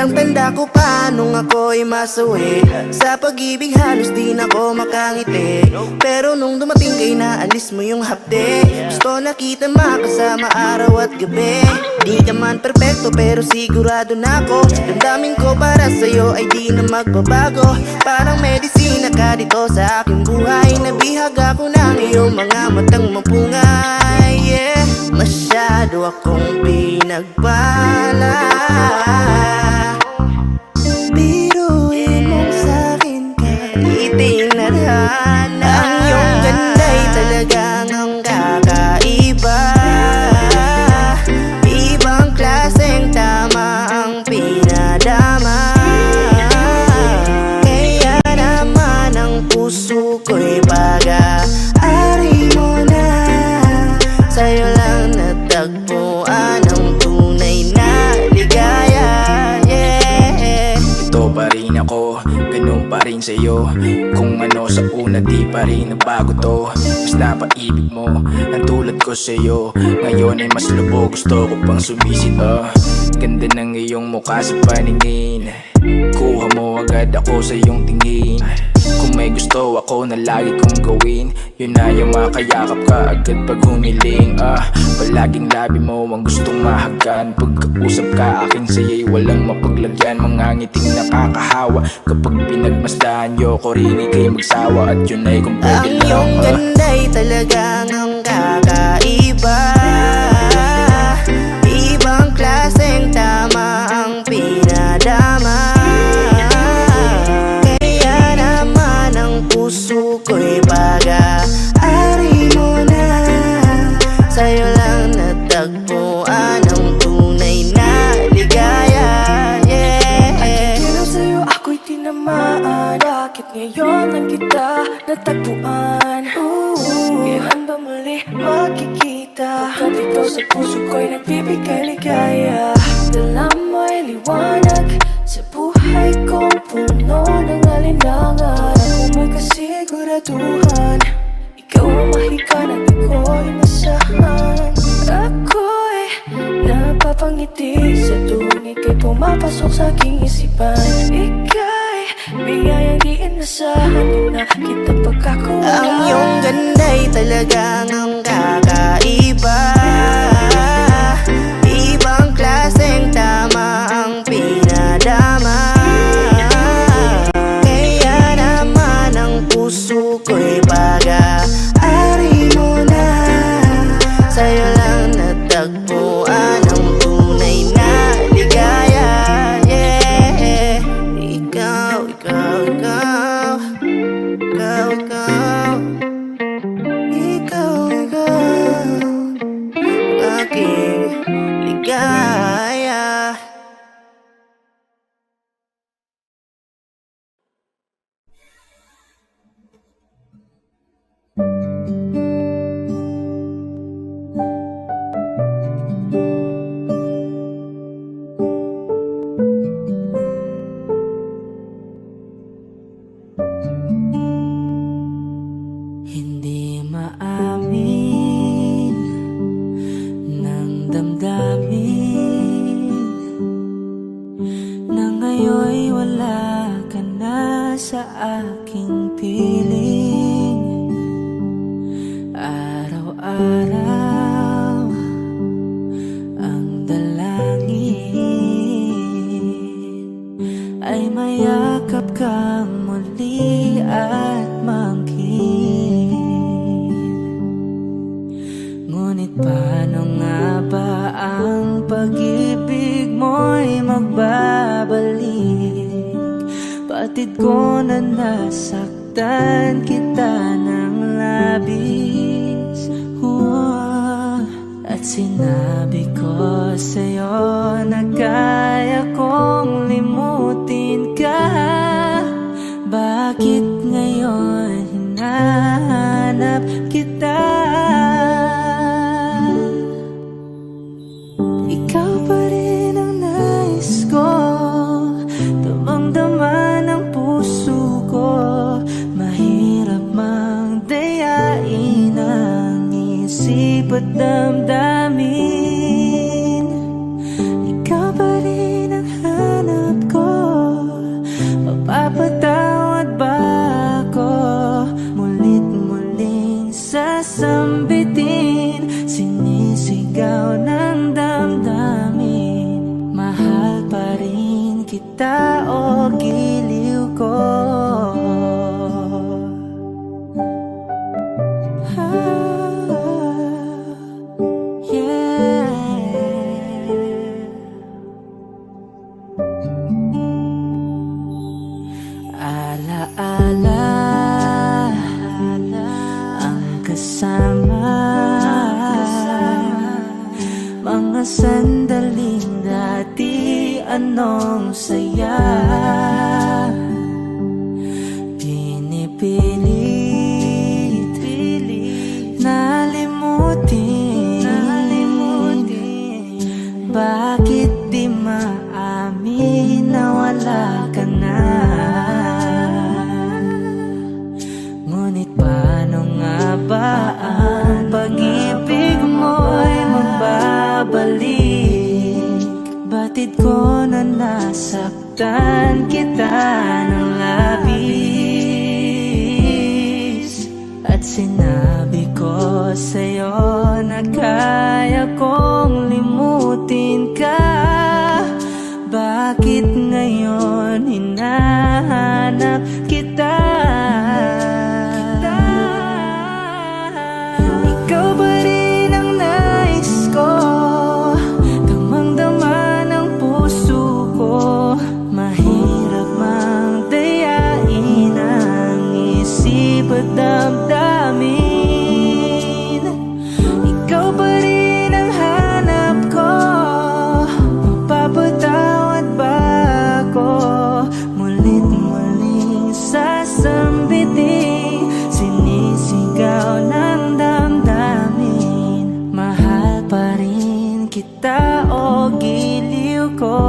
[SPEAKER 1] Ang tanda ko pa nung ako'y masawi, sa pag-ibig halos di na ako makangiti. Pero nung dumating kay naalis mo yung hapde, gusto na kita makasama araw at gabi. Di ka man perfecto pero sigurado na ako, damdamin ko para sa'yo ay di na magbabago. Parang medisina ka dito sa aking buhay, nabihag ako ng iyong mga matang mapungay. Yeah, masyado akong pinagpala. Biruin mong sa'kin kahit tinadhana. Ang iyong ganda'y talagang ang kakaiba. Ibang klaseng tama ang pinadama. Kaya naman ang puso ko'y pag-aari mo na. Sa'yo lang natagpuan ang tunay na ligaya. Yeah.
[SPEAKER 7] Ito pa rin ako, ganun pa rin sa'yo. Kung ano sa una di pa rin nabago to. Mas napaibig mo, ang tulad ko sa'yo. Ngayon ay mas lubog, gusto ko pang sumisid. Ganda ng iyong mukha sa paningin, kuha mo agad ako sa iyong tingin. Kung may gusto ako na lagi kong gawin, yun na yung makayakap ka agad pag humiling. Palaging labi mo ang gustong mahagan, pagkausap ka aking saya'y walang mapaglagyan. Mga ngiting nakakahawa kapag pinagmasdan yo ko rin ikay magsawa. At yun ay kung pwede
[SPEAKER 1] ang
[SPEAKER 7] lang.
[SPEAKER 1] iyong ganda'y talagang ang kakaiba. Ibang klaseng tama ang pinadama. Kaya naman ang puso ko'y pag-aari mo na. Sa'yo lang natagpuan ang tunay na ligaya. Yeah.
[SPEAKER 3] At sa'yo ako'y tinamaan. Bakit ngayon lang kita natagpuan? Kailan ba muli magkikita? Pagkat ikaw sa puso ko'y nagbibigay ligaya. Dala mo'y liwanag sa buhay kong puno ng alinlangan. Ako mo'y kasiguraduhan, ikaw ang mahika na di ko'y masahan. Ako'y napapangiti sa tuwing ika'y pumapasok sa aking isipan. Ika'y biyayang di inasahan, di na kita pagkakulang.
[SPEAKER 1] Ang iyong ganda'y talagang ang kakaiba. Ibang klaseng tama ang pinadama. Kaya naman ang puso ko'y pag-aari mo na. Sa'yo lang natagpuan ang tunay na ligaya. Yeah. Ikaw, ikaw, ikaw. Ikaw, ikaw. Ikaw, ikaw. Aking ligaya.
[SPEAKER 5] Hindi maamin ng damdamin na ngayon'y wala ka na sa aking piling. Araw-araw ang dalangin ay mayakap ka muli at mangkin. Ngunit paano nga ba ang pag-ibig mo'y magbabalik? Batid ko na nasaktan kita ng labis. At sinabi ko sa'yo na kaya kong limutin ka. Bakit ngayon hinahanap kita? Ikaw pa rin ang nais ko, damang-dama ng puso ko. Mahirap mang dayain ang isip at damdamin. Ikaw pa rin ang hanap
[SPEAKER 1] kita o giliw ko. Alaala ang kasama, mga sandaling dati anong saya. Pinipilit nalimutin, bakit di maamin na wala ka na? Ngunit paano nga ba ang pag-ibig mo'y magbabalik? Batid ko na nasaktan kita ng labis, at sinabi ko sa'yo na kaya kong limutin ka. Bakit ngayon hinahanap kita? Ikaw ba rin ang nais ko, damang-dama ng puso ko. Mahirap mang dayain ang isip at damdamin. Ikaw ba rin ang hanap ko, mapapatawad ba ako? Mulit-muling sasambitin, sinisigaw ng damdamin. Mahal pa rin kita o giliw ko.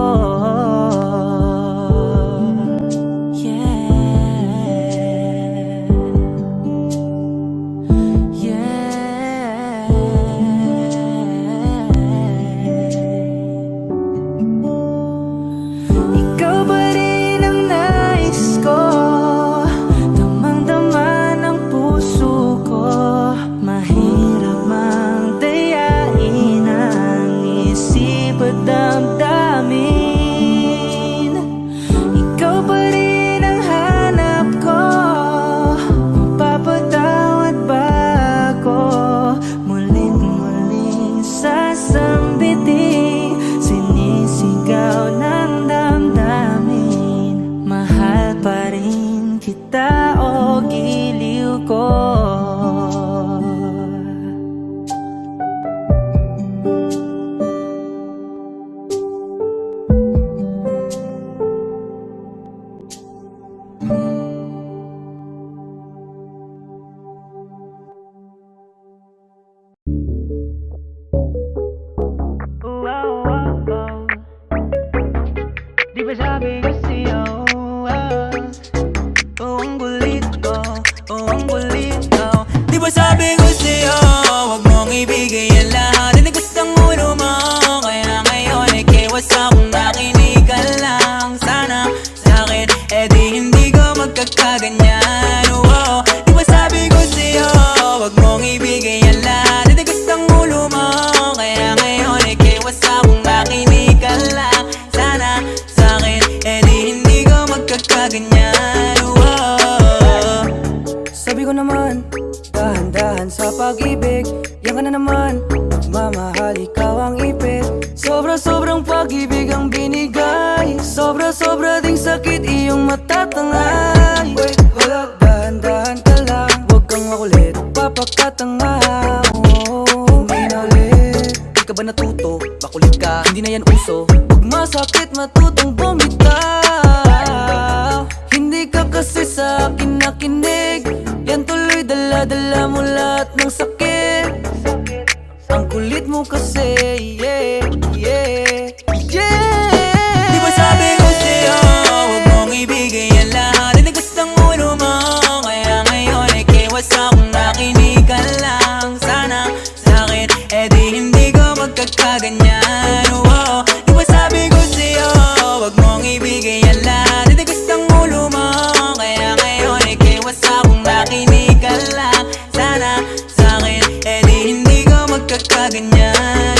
[SPEAKER 1] Ikaw ba rin ang nais ko, damang-dama ng puso ko. Mahirap mang dayain ang isip at damdamin. Ikaw ba rin ang hanap ko, mapapatawad ba ako? Mulit-muling sasambitin, sinisigaw ng damdamin. Mahal pa rin kita o giliw ko. Di ba sabi ko sa'yo, ang kulit ko, ang kulit ko. Di ba sabi ko sa'yo, wag mong ibigay ang lahat. Hindi gustong ulo mo, kaya ngayon ikiwas akong nakinig ka lang. Sana sa'kin, di hindi ko magkakaganyan. Di ba sabi ko sa'yo, wag mong ibigay ang lahat. Hindi gustong ulo mo, kaya ngayon ikiwas akong nakinig ka lang. Sana sa'kin, di hindi ko magkakaganyan. Sabi ko naman, dahan-dahan sa pag-ibig. Yan ka na naman, magmamahal, ikaw ang ipit. Sobra-sobrang pag-ibig ang binigay, sobra-sobra ding sakit iyong matatangay. Wait, hold up, dahan-dahan ka lang, huwag kang makulit, papakatanga. Hindi na ulit, di ka ba natuto? Makulit ka, hindi na yan uso. Huwag masakit, matutong bumitaw. Hindi ka kasi sa akin nakinig, yan tuloy dala-dala mo lahat ng sakit. Ang kulit mo kasi, yeah, yeah, yeah. Di ba sabi ko sa'yo, wag mong ibigay ang lahat. Hindi gustong ulo mo, kaya ngayon ikiwas akong nakinig ka lang. Sana sa'kin, di hindi ko magkakaganyan. Di ba sabi ko sa'yo, wag mong ibigay ang lahat. Hindi gustong ulo mo, kaya ngayon ikiwas akong nakinig ka lang. Sana sa'kin, di hindi ko magkakaganyan.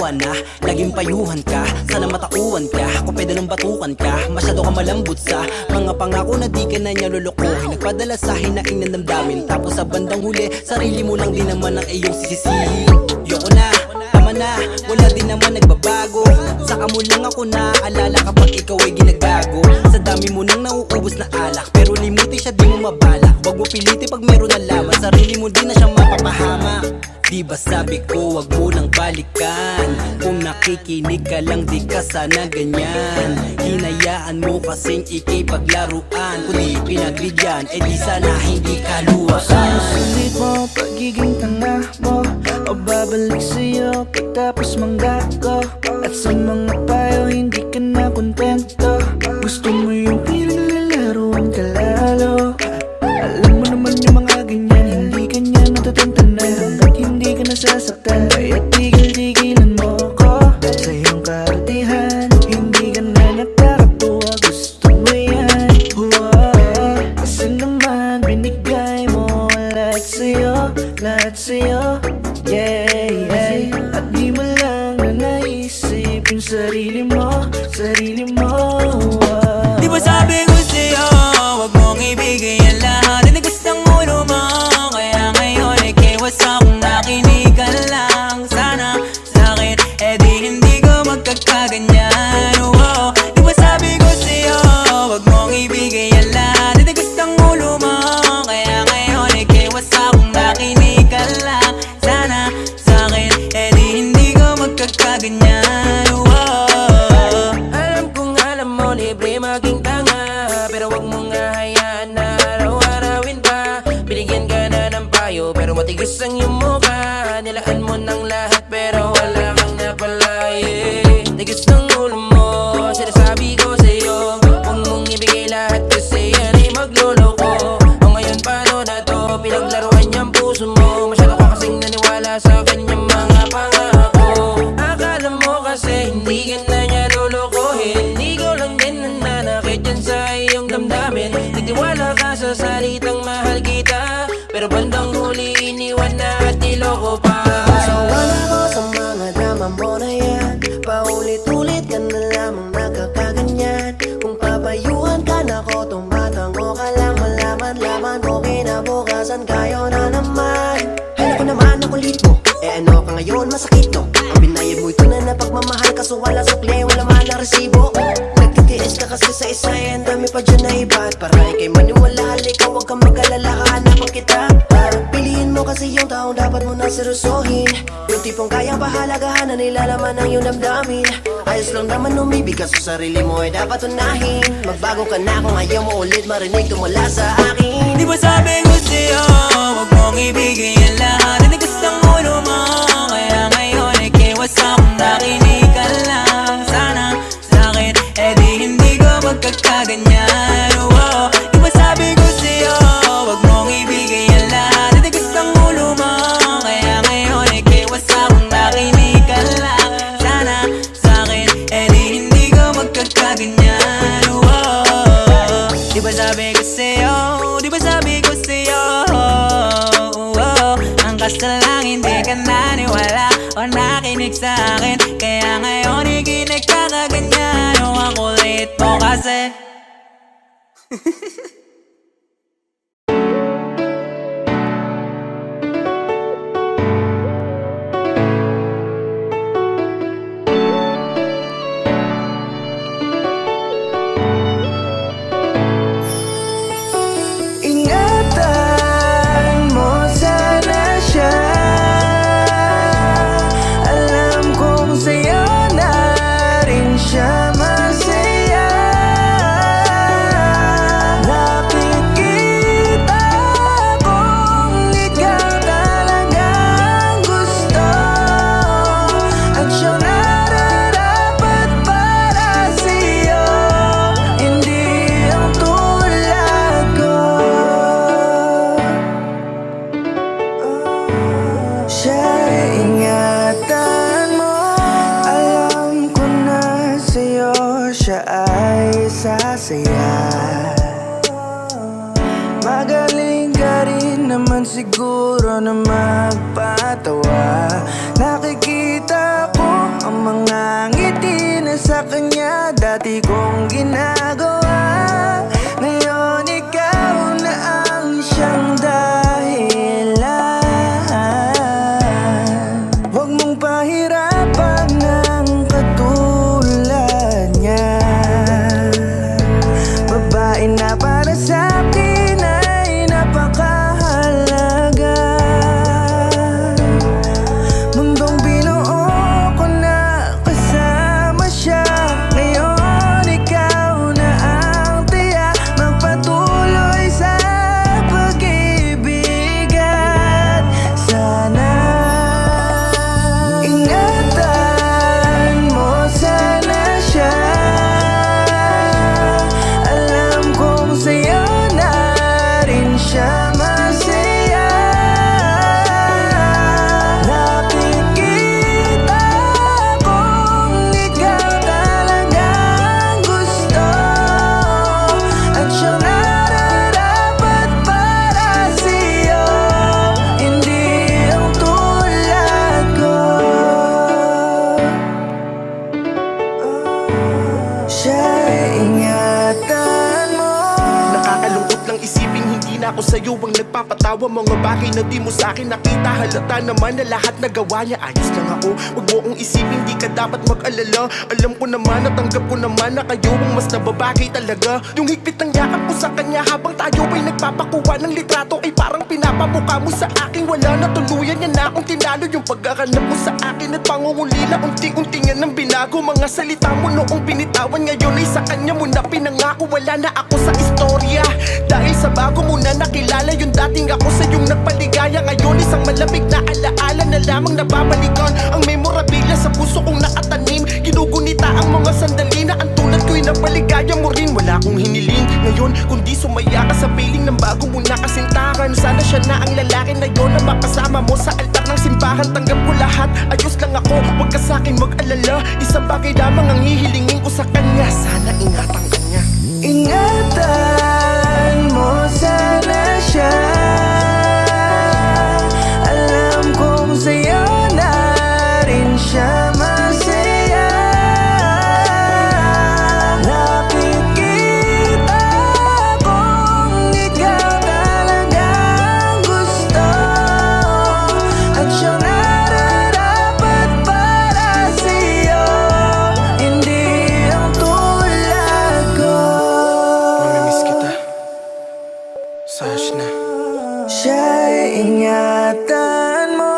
[SPEAKER 7] natutuwa na laging payuhan ka, sana matauhan ka, kung pwede nang batukan ka. Masyado ka malambot sa mga pangako na di ka na niya lulukuhin. Nagpadala sa hinaing ng damdamin, tapos sa bandang huli sarili mo lang din naman ang iyong sisisihin. Yoko na, tama na, wala din naman nagbabago. Saka mo lang ako naaalala kapag ikaw ay ginagago. Sa dami mo nang nauubos na alak, pero limutin siya di mo mabala. Huwag mo pilitin pag meron na laman, sarili mo din na siya mapapahama. Di ba sabi ko wag mo nang balikan? Kung nakikinig ka lang di ka sana ganyan. Hinayaan mo kasing ikay paglaruan, kundi pinagbigyan, eh di sana hindi ka luwaan.
[SPEAKER 1] Sulit mo, pagiging tanga mo, o babalik sa'yo pagtapos mangga ko. At sa mga payo hindi ka na kontento. Gusto mo yung pinaglalaruan ka lalo. Alam mo naman yung mga ganyan, hindi ka niya natutantanan. Hanggat hindi ka nasasaktan, kaya tigil-tigilan mo ko. Sa iyong karatihan, hindi ka na nakakatuwa. Gusto mo yan, kasi naman binigay mo lahat sa'yo, yeah, yeah. At di mo lang na naisip yung sarili mo.
[SPEAKER 7] Di ba sabi ko sa'yo, wag mong ibigay ang lahat na gustong ulo mo. Kaya ngayon ikiwas akong nakinig ka lang. Sana sa'kin, eh di hindi ko magkakaganyan. Oh, di ba sabi ko sa'yo, wag mong ibigay ang lahat na gustong ulo mo. Kaya ngayon ikiwas akong nakinig ka lang. Sana sa'kin, eh di hindi ko magkakaganyan. Alam mo, libre maging tanga, pero wag mong hahayaan na araw-arawin pa. Binigyan ka na ng payo, pero matigas ang iyong mukha. Nilaan mo ng lahat, pero wala kang napalay. Tigas ng ulo mo, sinasabi ko sa'yo, huwag mong ibigay lahat kasi yan ay magloloko. O ngayon paano na to, pinaglaruan niyang puso mo. Masyado ka kasing naniwala sa kanyang mga pangako. Akala mo kasi hindi ka na niya lulukohin. Hindi ko lang din nananakit yan sa iyong damdamin. Nagtiwala ka sa salitang mahal kita, pero bandang huli iniwan na at niloko pa.
[SPEAKER 1] Sawan ako sa mga drama mo na yan. Paulit-ulit ka na lamang nagkakaganyan. Kung papayuhan ka na ko, tumatango ka lang. Malaman-laman mo, kinabukasan kayo na naman. Hay naku naman ang kulit mo, eh ano ka ngayon masakit no? Ang binayad mo ito na pagmamahal, kaso wala sukli, wala man na resibo. Nagtitiis ka kasi sa isa, eh ang dami pa dyan na iba. At para ikay maniwala, halika huwag kang mag-alala, hahanapan kita. Piliin mo kasi yung taong dapat mo na seryosohin. Yung tipong kayang pahalagahan na nilalaman ng iyong damdamin. Ayos lang naman umibig ka sa sarili mo, ay dapat unahin. Magbago ka na kung ayaw mo ulit marinig tumula sa akin.
[SPEAKER 7] Di ba sabi ko sa'yo, wag mong ibigay ang lahat na gustong ulo mo. Kaya ngayon ikiwas akong nakinig ka lang. Sana sa'kin, eh di hindi ko magkakaganyan. Oh, di ba sabi ko sa'yo, wag mong ibigay ang lahat na gustong ulo mo. Kaya ngayon ikiwas akong nakinig ka lang. Sana sa'kin, eh di hindi ko magkakaganyan. Oh, di ba sabi ko sa'yo, di ba sabi ko sa'yo, ang kaso lang hindi ka naniwala o nakinig sa'kin. Kaya ngayon ikinig ka kaganyan. O ang kulit mo kasi.
[SPEAKER 1] Ingatan mo sana siya. Alam kong sa'yo na rin siya masaya. Nakikita kong ikaw talagang gusto, at siyang nararapat para sa'yo, hindi ang tulad ko. Siya, ingatan mo. Alam ko na sa'yo siya ay sasaya. Magaling ka rin naman siguro na magpatawa. Nakikita ko dati kong ginagawa. Ngayon ikaw na ang siyang dahilan. Huwag mong pahirapan ng katulad niya. Babae na para sa'kin ay napakahalaga. Mundong binuo ko na kasama siya. Ngayon ikaw na ang tiyak magpatuloy sa pag-ibig. At sana ingatan mo sana siya. Alam kong sa'yo na rin siya masaya. Nakikita kong ikaw talagang gusto. At siyang nararapat para sa'yo, hindi ang tulad ko. Siya ingatan mo.
[SPEAKER 2] Nakakalungkot lang isipin hindi na ako sa'yo ang nagpapatawa. Mga bagay na di mo sa'kin nakita. Halata naman na lahat nagawa niya. Ayos lang ako, wag mo kong isipin di ka dapat mag-alala. Alam ko naman, natanggap ko naman na kayo ang mas nababagay talaga. Yung higpit ng yakap ko sa kanya habang tayo ay nagpapakuha ng litrato ay parang pinapamukha mo sa akin. Wala na tuluyan niya na akong tinalo. Yung pagkakanap mo sa akin at pangungulila, unti-unti nga nang binago. Mga salita mo noong binitawan, ngayon ay sa kanya mo na pinangako. Wala na ako sa istorya dahil sa bago mo na nakilala. Yung dating ako sa yung nagpaligaya, ngayon isang malamig na alaala na lamang nababalikan. Ang memorabilia sa puso kong nakatanim, ginugunita ang mga sandali na ang tulad ko'y napaligaya mo rin. Wala akong hiniling ngayon kundi sumaya ka sa piling ng bago mo na kasintahan. Sana siya na ang lalaki na yun na makasama mo sa altar ng simbahan. Tanggap ko lahat, ayos lang ako, huwag ka sa'kin mag-alala. Isang bagay lamang ang hihilingin ko sa kanya, sana ingatan ka niya.
[SPEAKER 1] Ingatan mo sana siya. Alam kong sa'yo na rin siya masaya. Nakikita kong ikaw talagang gusto. At siyang nararapat para sa'yo, hindi ang tulad ko.
[SPEAKER 2] Mamimiss kita, Sash na.
[SPEAKER 1] Siya'y ingatan mo.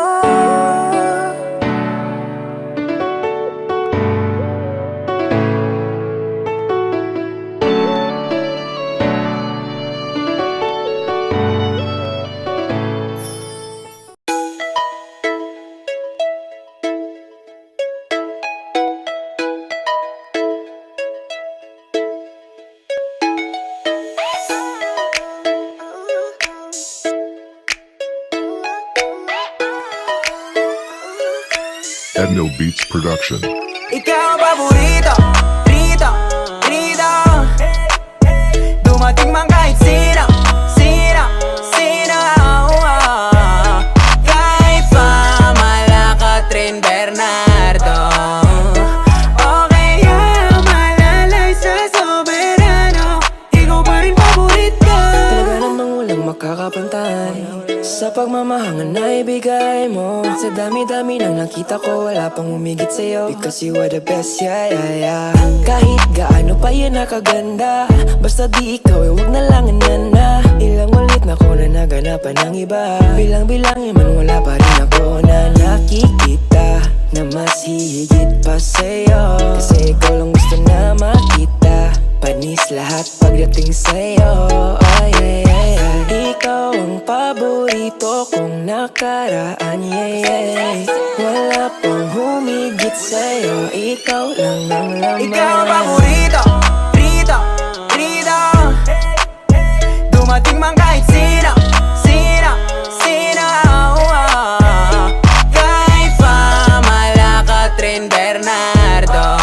[SPEAKER 4] Edno Beats Production.
[SPEAKER 1] Ikaw ang paborito, rito, rito. Dumating man kahit sino, sino, sino. Kahit pa Malacatrin Bernardo, o kaya malalay sa soberano, ikaw pa rin paborito.
[SPEAKER 3] Talaga namang walang makakapantay sa pagmamahangan na ibigay mo. Sa dami-dami ng nakita ko, wala pang umigit sa'yo, because you are the best, yeah, yeah, yeah. Kahit gaano pa yan nakaganda, basta di ikaw ay huwag na lang na. Ilang ulit na ko na naganapan ng iba, bilang-bilangin man wala pa rin ako na nakikita na mas hihigit pa sa'yo. Kasi ikaw lang gusto na makita, panis lahat pagdating sa'yo, oh yeah, yeah, yeah. Ikaw ang paborito kong nakaraan, yeah, yeah. Wala pang humigit sa'yo, ikaw lang ang laman.
[SPEAKER 1] Ikaw ang paborito, rito, rito. Dumating man kahit sino, sino, sino. Kahit pa Malacatrin Bernardo,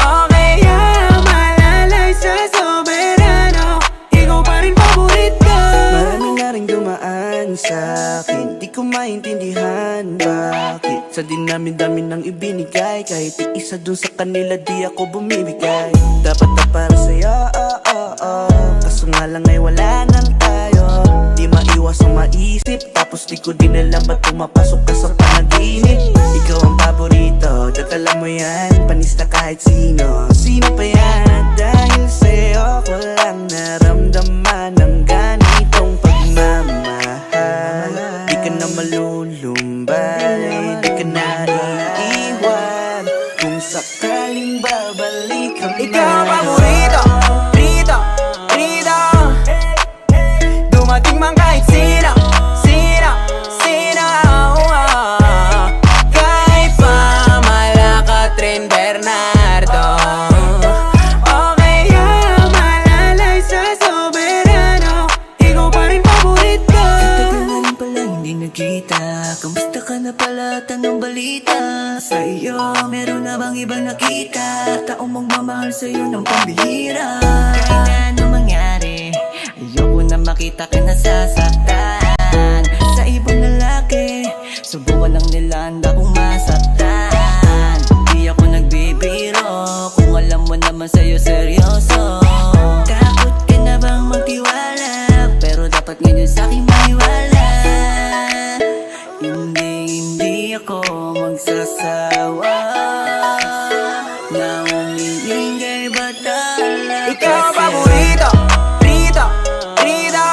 [SPEAKER 1] o kaya malalay sa soberano, ikaw pa rin paborito. Marami na rin dumaan sa'kin, di ko maintindihan bakit sa
[SPEAKER 7] namin dami nang ibinigay. Kahit isa dun sa kanila di ako bumibigay. Dapat na para sa'yo, kaso nga lang ay wala nang tayo. Di maiwas ang maisip, tapos di ko din alam ba't pumapasok ka sa panaginip. Ikaw ang paborito, dat alam mo yan. Panista kahit sino, sino pa yan? Dahil sa'yo ko lang naramdaman ng ganitong pagmamahal. Di ka na malulumbay, di ka na iiwan. Kung sakaling babalik ka man, ikaw ang paborito, rito, rito. Dumating man kahit sino, sino, sino. Kahit pa Malaka, Tren Bernardo, o kaya malalay sa soberano, ikaw pa rin paborito. Tagal na rin pala hindi nagkita. Kamusta ka na pala, tanong balita. Sa iyo, meron na bang ibang nakita? Taong magmamahal sa'yo ng pambihira. Kahit na anong mangyari, ayoko na makita ka nasasaktan sa ibang lalaki. Subukan lang nila, handa kong masaktan. Di ako nagbibiro, kung alam mo naman sa'yo seryoso. Takot ka na bang magtiwala? Pero dapat ngayon sa'kin maniwala. Hindi ako magsasawa na humiling kay batala. Ikaw ang paborito, rito, rito.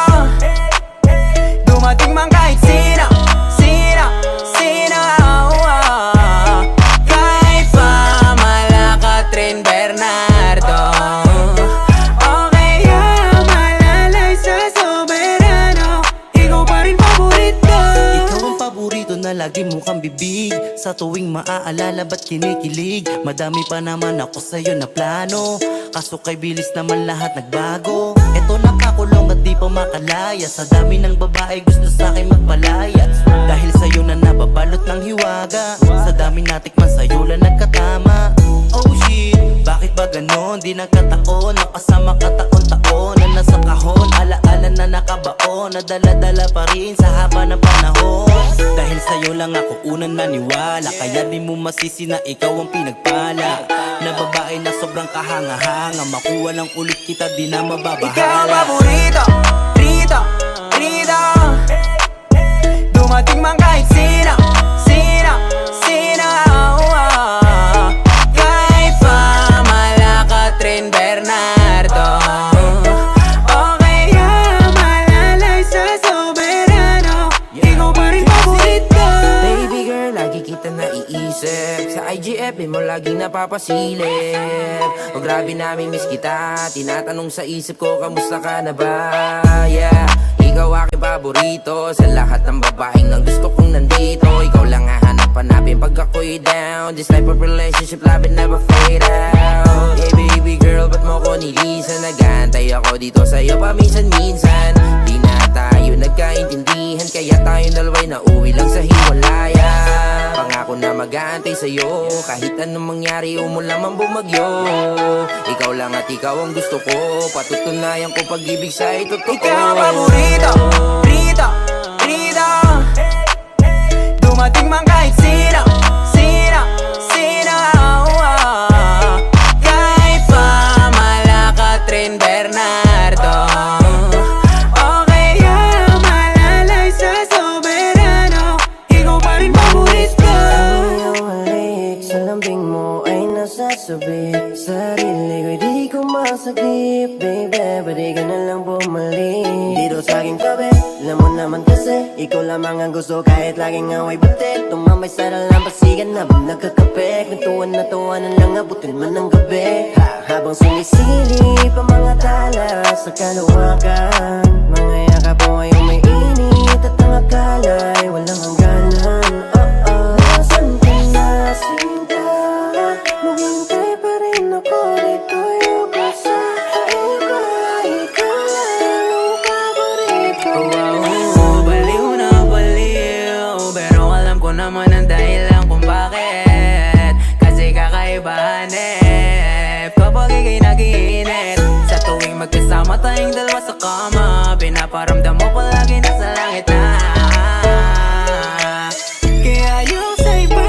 [SPEAKER 7] Dumating man kahit sino, sino, sino. Kahit pa Malaka, Tren Bernardo, o kaya malalay sa soberano, ikaw pa rin paborito. Ikaw ang paborito na lagi mo kang bibig. Sa tuwing maaalala ba't kinikilig? Madami pa naman ako sa'yo na plano, kaso kay bilis naman lahat nagbago. Eto nakakulong at di pa makalaya. Sa dami ng babae gusto sa'kin magpalayat. Dahil sa'yo na nababalot ng hiwaga. Sa dami natikman sa'yo lang nagkatama. Oh shit, bakit ba ganon? Di nagkataon, makasama ka taon-taon na nasa kahon. Alaala na nakabaon, na dala-dala pa rin sa haba ng panahon. Dahil sa'yo lang ako unang naniwala, kaya di mo masisi na ikaw ang pinagpala. Na babae na sobrang kahanga-hanga, makuha lang ulit kita di na mababahala. Ikaw ang paborito, rito, rito. Dumating man kahit sino, sino, sino. Kahit pa Malaka, Tren Bernardo, o kaya malalay sa soberano, ikaw pa rin paborito.
[SPEAKER 10] Baby girl, lagi kita naiisip. Sa IGF mo laging napapasilip. O grabe namimiss kita. Tinatanong sa isip ko, kamusta ka na ba? Yeah, ikaw aking paborito. Sa lahat ng babaeng nang gusto kong nandito, ikaw lang hahanap-hanapin pag ako'y down. This type of relationship, love it never fade out. Hey baby girl, ba't mo ko nilisan? Nag-aantay ako dito sa'yo paminsan-minsan. Di na tayo nagkaintindihan, kaya tayo dalawa'y nauwi lang sa hiwalayan. Pangako na mag-aantay sa'yo, kahit anong mangyari, umulan man bumagyo. Ikaw lang at ikaw ang gusto ko, patutunayan ko pag-ibig sa'y totoo.
[SPEAKER 7] Ikaw ang paborito, rito, rito. Dumating man kahit sino, sino, sino. Kahit pa Malaka, Tren Bernardo, o kaya malalay sa soberano, ikaw pa rin paborito.
[SPEAKER 10] Ang iyong halik sa lambing mo ay nasasabi. Sarili ko'y di ko masagip. Baby, pwede ka na lang bumalik dito sa aking tabi. Alam mo naman kasi, ikaw lamang ang gusto kahit laging away batik. Tumambay sa dalampasigan habang nagkakape. Kwentuhan na lang, abutin man ng gabi. Habang sumisilip ang mga tala sa kaluwakan. Mga yakap mo ay may init at ang akala ay walang hangganan. Nasaan ka na, sinta? Maghintay pa rin ako dito. Ayoko sa iba, ikaw lang ang paborito.
[SPEAKER 7] Baliw na baliw, pero alam ko naman ang dahilan kung bakit. Kasi kakaibahan kapag ika'y nag-iinit. Sa tuwing magkasama tayong dalawa sa kama, pinaparamdam mo palagi nasa langit na. Kaya yung sa iba,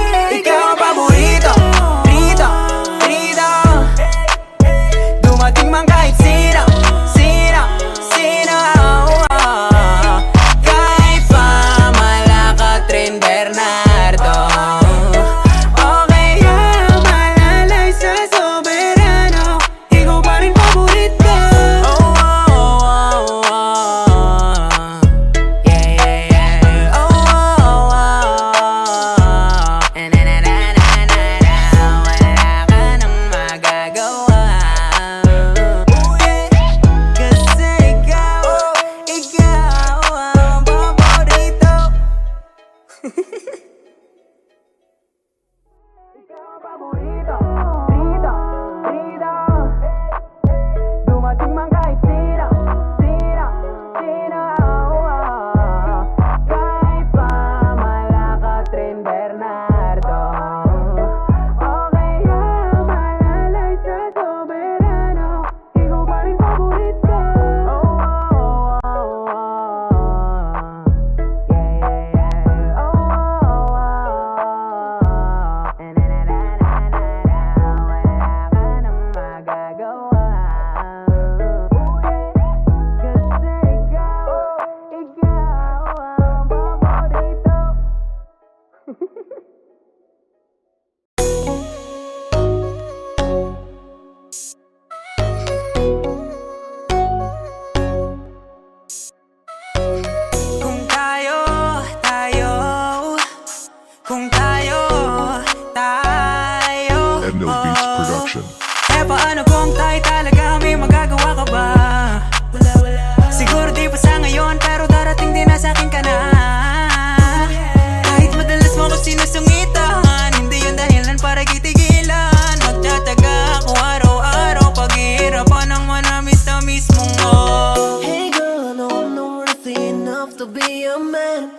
[SPEAKER 4] Ethno Beats Production.
[SPEAKER 7] Paano kung tayo talaga, may magagawa ka ba? Siguro di pa sa ngayon, pero darating din na sa'kin ka na. Kahit madalas mo ko sinusungitan, hindi yun dahilan para kitigilan. Magtsatsaga ako araw-araw, paghihirapan ang manamis-tamis mong
[SPEAKER 1] Hey girl, I know I'm not worthy enough to be a man.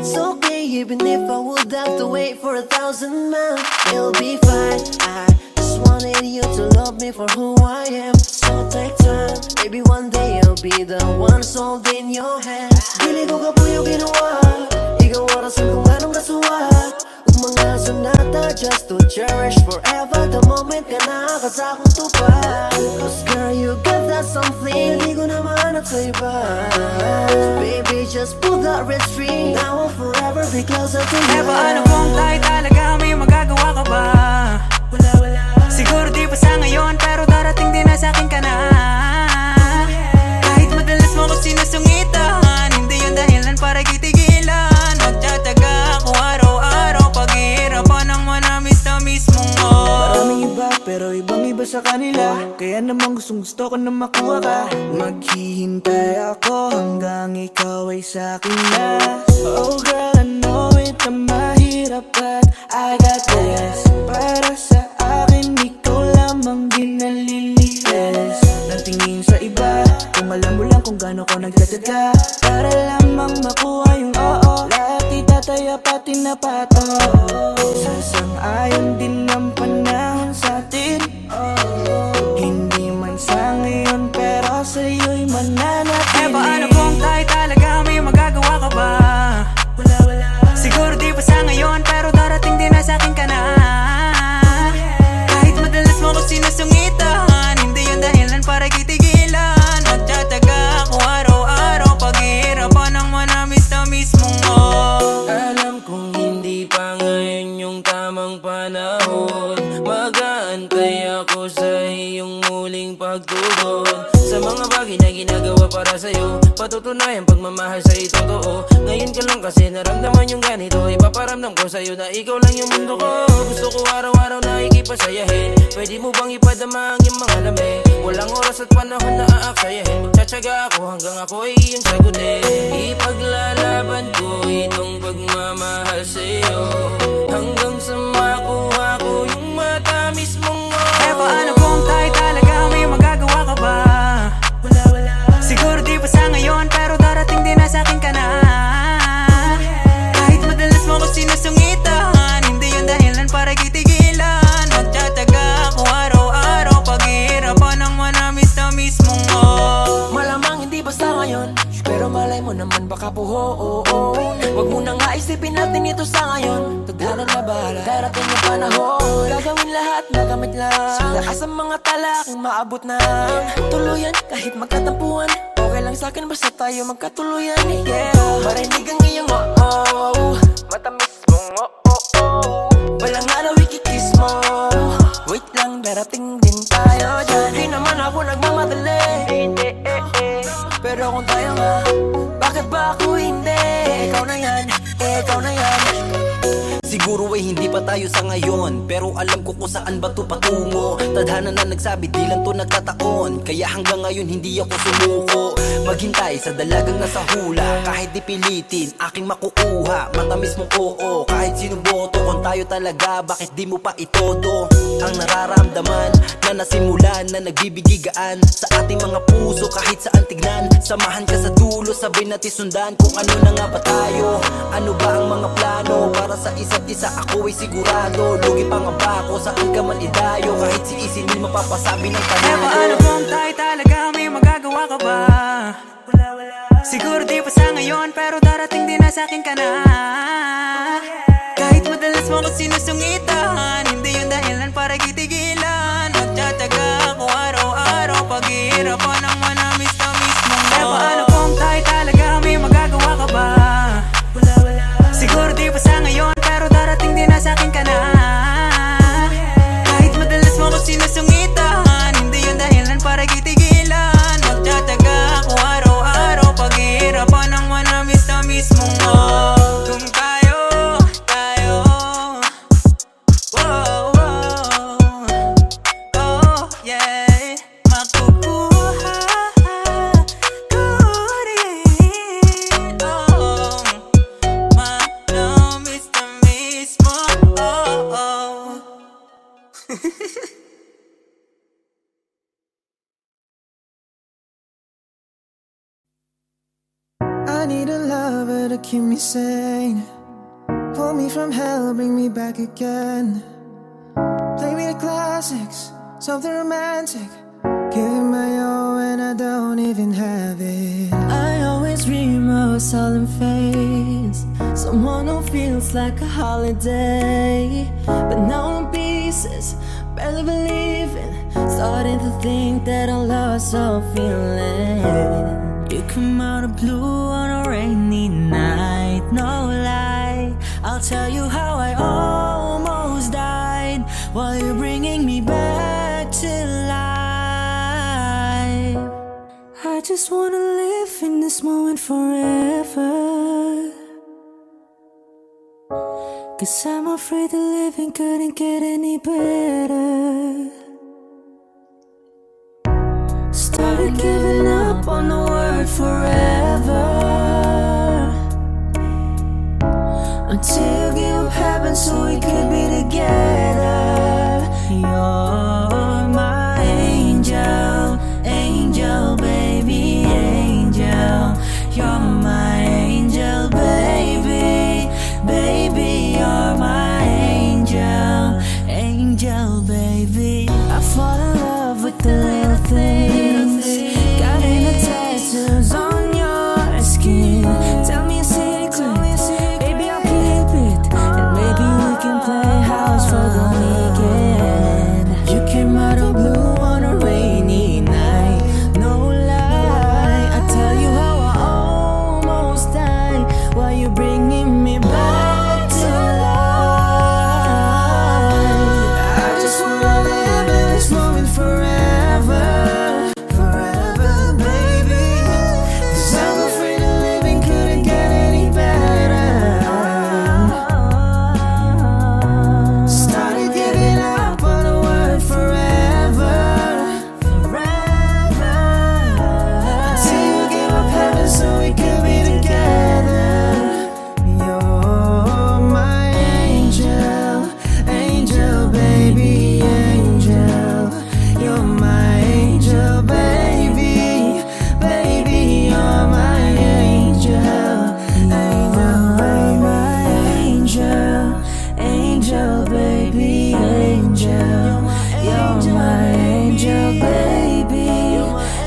[SPEAKER 1] It's okay, even if I would have to wait for 1,000 men. It'll be fine. I just wanted you to love me for who I am. So take time, maybe one day I'll be the one holding your hand. Pili ko ka po yung ginawa, ikaw orasan kung anong kasuwat. Mga sonata just to cherish forever the moment ka nakakasakong tupad. Cause girl, you got that something, hindi ko na mahanap sa iba. Baby, just pull that red string, now I'll forever be closer to you.
[SPEAKER 7] Paano kung tayo talaga, may magagawa ka ba? Siguro di pa sa ngayon, pero darating din na sa'kin ka na. Kahit madalas mo ko sinusungitan, hindi yun dahilan para kitigilan. Magtsatsaga ako araw-araw, paghihirapan ang manamis-tamis mong
[SPEAKER 1] Maraming iba, pero ibang-iba sa kanila. Kaya naman gusto ko na makuha ka. Maghihintay ako hanggang ikaw ay sa'kin na. Oh girl, I know it na mahirap but I got this. Para sa akin, ikaw lamang ginalilinis. Nang tingin sa iba, kung alam mo lang kung gaano ko nagtatsaga. Para lamang makuha yung oo, lahat itataya pati na pato. Sasang-ayon din ang panahon sa'tin. Hindi man sa ngayon, pero sa'yo'y mananatili.
[SPEAKER 7] Paano kung tayo talaga, may magagawa ka ba? Siguro di pa sa ngayon, pero darating din na sa'kin ka na. Kahit madalas mo ko sinusungitan, hindi yun dahilan para kitigilan. Magtsatsaga ako araw-araw, paghihirapan ang manamis-tamis mong
[SPEAKER 10] Alam kong hindi pa ngayon yung tamang panahon. Mag-aantay ako sa iyong muling pagtugon. Sa mga bagay na ginagawa para sa'yo, patutunayan pagmamahal sa'yo totoo. Ngayon ka lang kasi naramdaman yung ganito, ipaparamdam ko sa'yo na ikaw lang yung mundo ko. Gusto ko araw-araw na ikipasayahin. Pwede mo bang ipadama ang iyong mga lamig? Walang oras at panahon na aaksayahin. Magtsatsaga ako hanggang ako ay iyong sagutin. Ipaglalaban ko itong pagmamahal sa'yo, hanggang sa makuha ko yung matamis mong
[SPEAKER 7] Paano kung tayo talaga, may magagawa ka ba? Siguro di pa sa ngayon, pero darating din na sa'kin ka na. Kahit madalas mo ko sinusungitan, hindi yun dahilan para kitigilan. Magtsatsaga ako araw-araw, paghihirapan ang manamis-tamis mong
[SPEAKER 3] Malamang hindi basta ngayon, pero malay mo naman baka buho. Wag mo na nga isipin natin ito sa ngayon. Tadhana na bahala, darating yung panahon. Gagawin lahat na gamit lang sa lakas ng mga talaking maabot na tuluyan. Kahit magkatampuhan, okay lang sa'kin basta tayo magkatuluyan. Yeah, marinig ang iyong oh-oh, matamis mong oh-oh. Walang araw ikikiss mo, wait lang darating din tayo dyan. Di naman ako nagmamadali, pero kung tayo nga, bakit ba ako hindi? Ikaw na yan, ikaw na yan.
[SPEAKER 11] Siguro ay hindi pa tayo sa ngayon, pero alam ko kung saan ba to patungo. Tadhana na nagsabi, di lang to nagkataon. Kaya hanggang ngayon hindi ako sumuko. Maghintay sa dalagang nasa hula, kahit di pilitin, aking makukuha. Matamis mong oo, kahit sino boto. Kung tayo talaga, bakit di mo pa itodo? Ang nararamdaman na nasimulan, na nagbibigigaan sa ating mga puso, kahit saan tignan. Samahan ka sa dulo, sabay natin sundan kung ano na nga ba tayo. Ano ba ang mga plano para sa isa't isa? Ako ay sigurado, lugi pa nga ba ako saan ka man idayo? Kahit si Easy Lil mapapasabi ng panalo.
[SPEAKER 7] Paano kung tayo talaga, may magagawa ka ba? Siguro di pa sa ngayon, pero darating din na sa'kin ka na. Kahit madalas mo ko sinusungitan, hindi yun dahilan para kitigilan. Magtsatsaga ako araw-araw, paghihirapan ang manamis-tamis mong Paano kung tayo talaga, may magagawa ka ba? Siguro di pa sa ngayon, pero darating din na sa'kin ka na. Kahit madalas mo ko sinusungitan, hindi yun dahilan para kitigilan. Magtsatsaga ako araw-araw, paghihirapan ang manamis-tamis mong kung tayo, whoa.
[SPEAKER 1] I need a lover to keep me sane. Pull me from hell, bring me back again. Play me the classics, something romantic. Giving my all when I don't even have it.
[SPEAKER 12] I always dream of a solemn face, someone who feels like a holiday. But now in pieces, barely believing, starting to think that I lost all feeling. You come out of blue on a rainy night, no lie. I'll tell you how I almost died while you're bringing me back to life. I just wanna live in this moment forever, 'cause I'm afraid the living couldn't get any better. Started giving up on the word forever, until you give up heaven so we could be together. You're my angel, angel baby, angel. You're my angel baby, baby. You're my angel, angel baby. I fall in love with the little things, got any tattoos on your skin. Tell me a secret, baby, I'll keep it, and maybe we can play house for the weekend. You came out of blue on a rainy night, no lie. I tell you how I almost died while you're bringing me back to life. I just wanna live in this moment forever, forever, baby. 'Cause I'm afraid the living couldn't get any better. Started giving up on the word forever, forever, until you give up heaven so we could be together. You're my angel, angel baby, angel. You're my angel baby, baby. You're my angel, angel, my angel, angel baby, angel. You're my angel baby,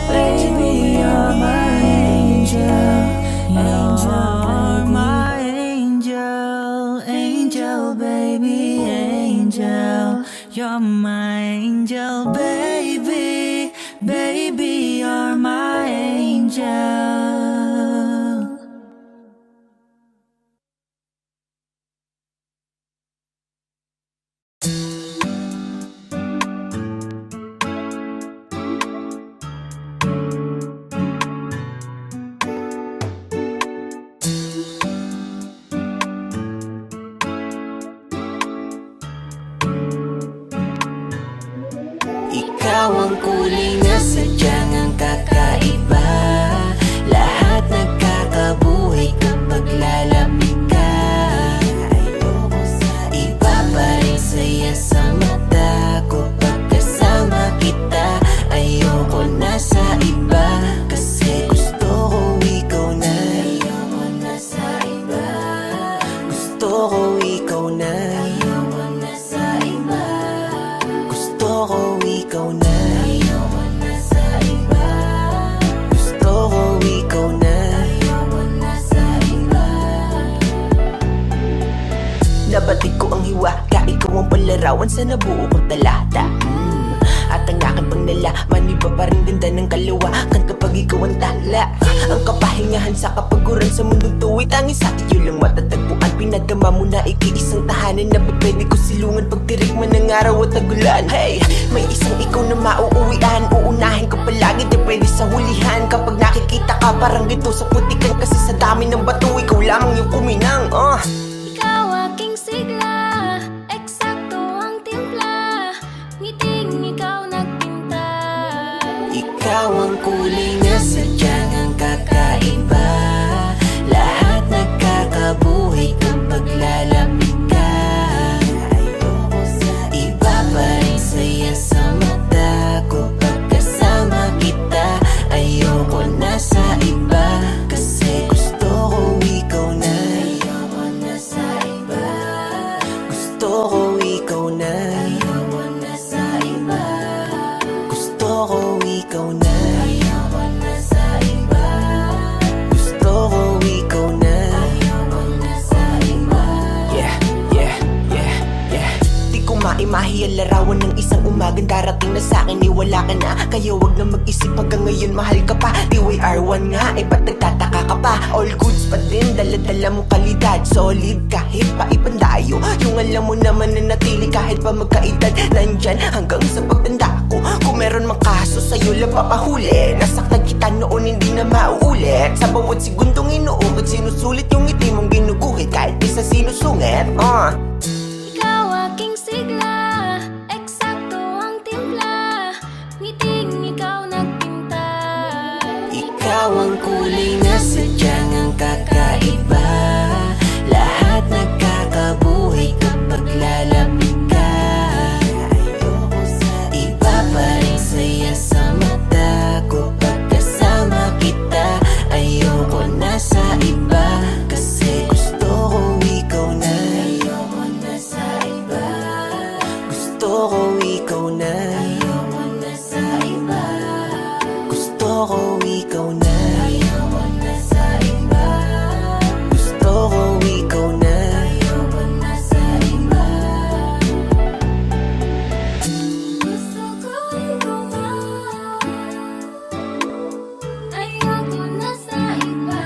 [SPEAKER 12] baby. You're my angel, you're my angel, angel baby, angel. You're my angel baby, baby. You're my angel.
[SPEAKER 10] Ikaw ang kulay na sadyang ang kakaiba. Lahat nagkakabuhay kapag lalapit ka. Iba pa rin saya sa mata ko pag kasama kita. Ayoko na sa iba, kasi gusto ko ikaw na. Ayoko na sa iba, gusto ko ikaw na. Ayoko na sa iba, gusto ko ikaw na. Ayoko na sa iba, gusto ko ikaw na. Ayoko na sa iba. Nabatid ko ang hiwa, ikaw ang palarawan sa nabuo kong talata. At ang aking pangnalaman, iba pa rin ganda ng kalawakan kapag ikaw ang tala. Ang kapahingahan sa kapaguran sa mundong tuwid, tanging sa iyo lang matatagpuan. Pinagdama mo na ikiisang tahanan na pwede ko silungan pag tirik man ng araw at tagulan. Hey, may isang ikaw na mauuwian, uunahin ko palagi, di pwede sa hulihan. Kapag nakikita ka parang gito sa putikan, kasi sa dami ng bato ikaw lamang yung kuminang.
[SPEAKER 6] Ikaw aking sigla, eksakto ang timpla, ngiting ikaw nagpinta.
[SPEAKER 10] Ikaw ang kulay na sadyang ang kakaiba. Lahat nagkakabuhay kapag lalapit ka. Iba pa rin ikaw na.
[SPEAKER 6] Ayoko na sa iba.
[SPEAKER 10] Gusto ko ikaw na.
[SPEAKER 6] Ayoko na sa iba.
[SPEAKER 10] Gusto ko ikaw na.
[SPEAKER 6] Ayoko na sa iba.
[SPEAKER 10] Yeah, yeah, yeah, yeah. Di ko maimahi ang larawan ng isang umagang darating na sa'kin ni wala ka na. Kaya wag na mag-isip hanggang ngayon mahal ka pa. Di way R1 nga, ba't nagtataka ka pa? All goods pa din, dala-dala mo kalidad. Solid kahit pa ibang dayo. Yung alam mo naman na natili kahit pa magkaedad. Nandyan hanggang sa pagtanda ko. Kung meron mang kaso sa'yo lang papahuli. Nasaktan kita noon hindi na mauulit. Sa bawat segundong inuukit, sinusulit yung ngiti mong ginuguhit. Kahit di sa sinusungit.
[SPEAKER 6] Ikaw aking sigla, eksakto ang timpla. Ngiting ikaw nagpinta.
[SPEAKER 10] Ikaw ang kulay na sadyang ang kakaiba. Lahat nagkakabuhay kapag lalapit ka. Iba pa rin saya sa mata ko pagkasama kita. Ayoko na sa iba, kasi gusto ko ikaw na.
[SPEAKER 6] Ayoko na sa iba.
[SPEAKER 10] Gusto ko ikaw na.
[SPEAKER 6] Ayoko na sa iba.
[SPEAKER 10] Gusto ko ikaw na.
[SPEAKER 6] Ayoko na sa iba.
[SPEAKER 10] Gusto ko ikaw na.
[SPEAKER 6] Ayoko na sa iba. Gusto ko ikaw na. Ayoko na sa iba.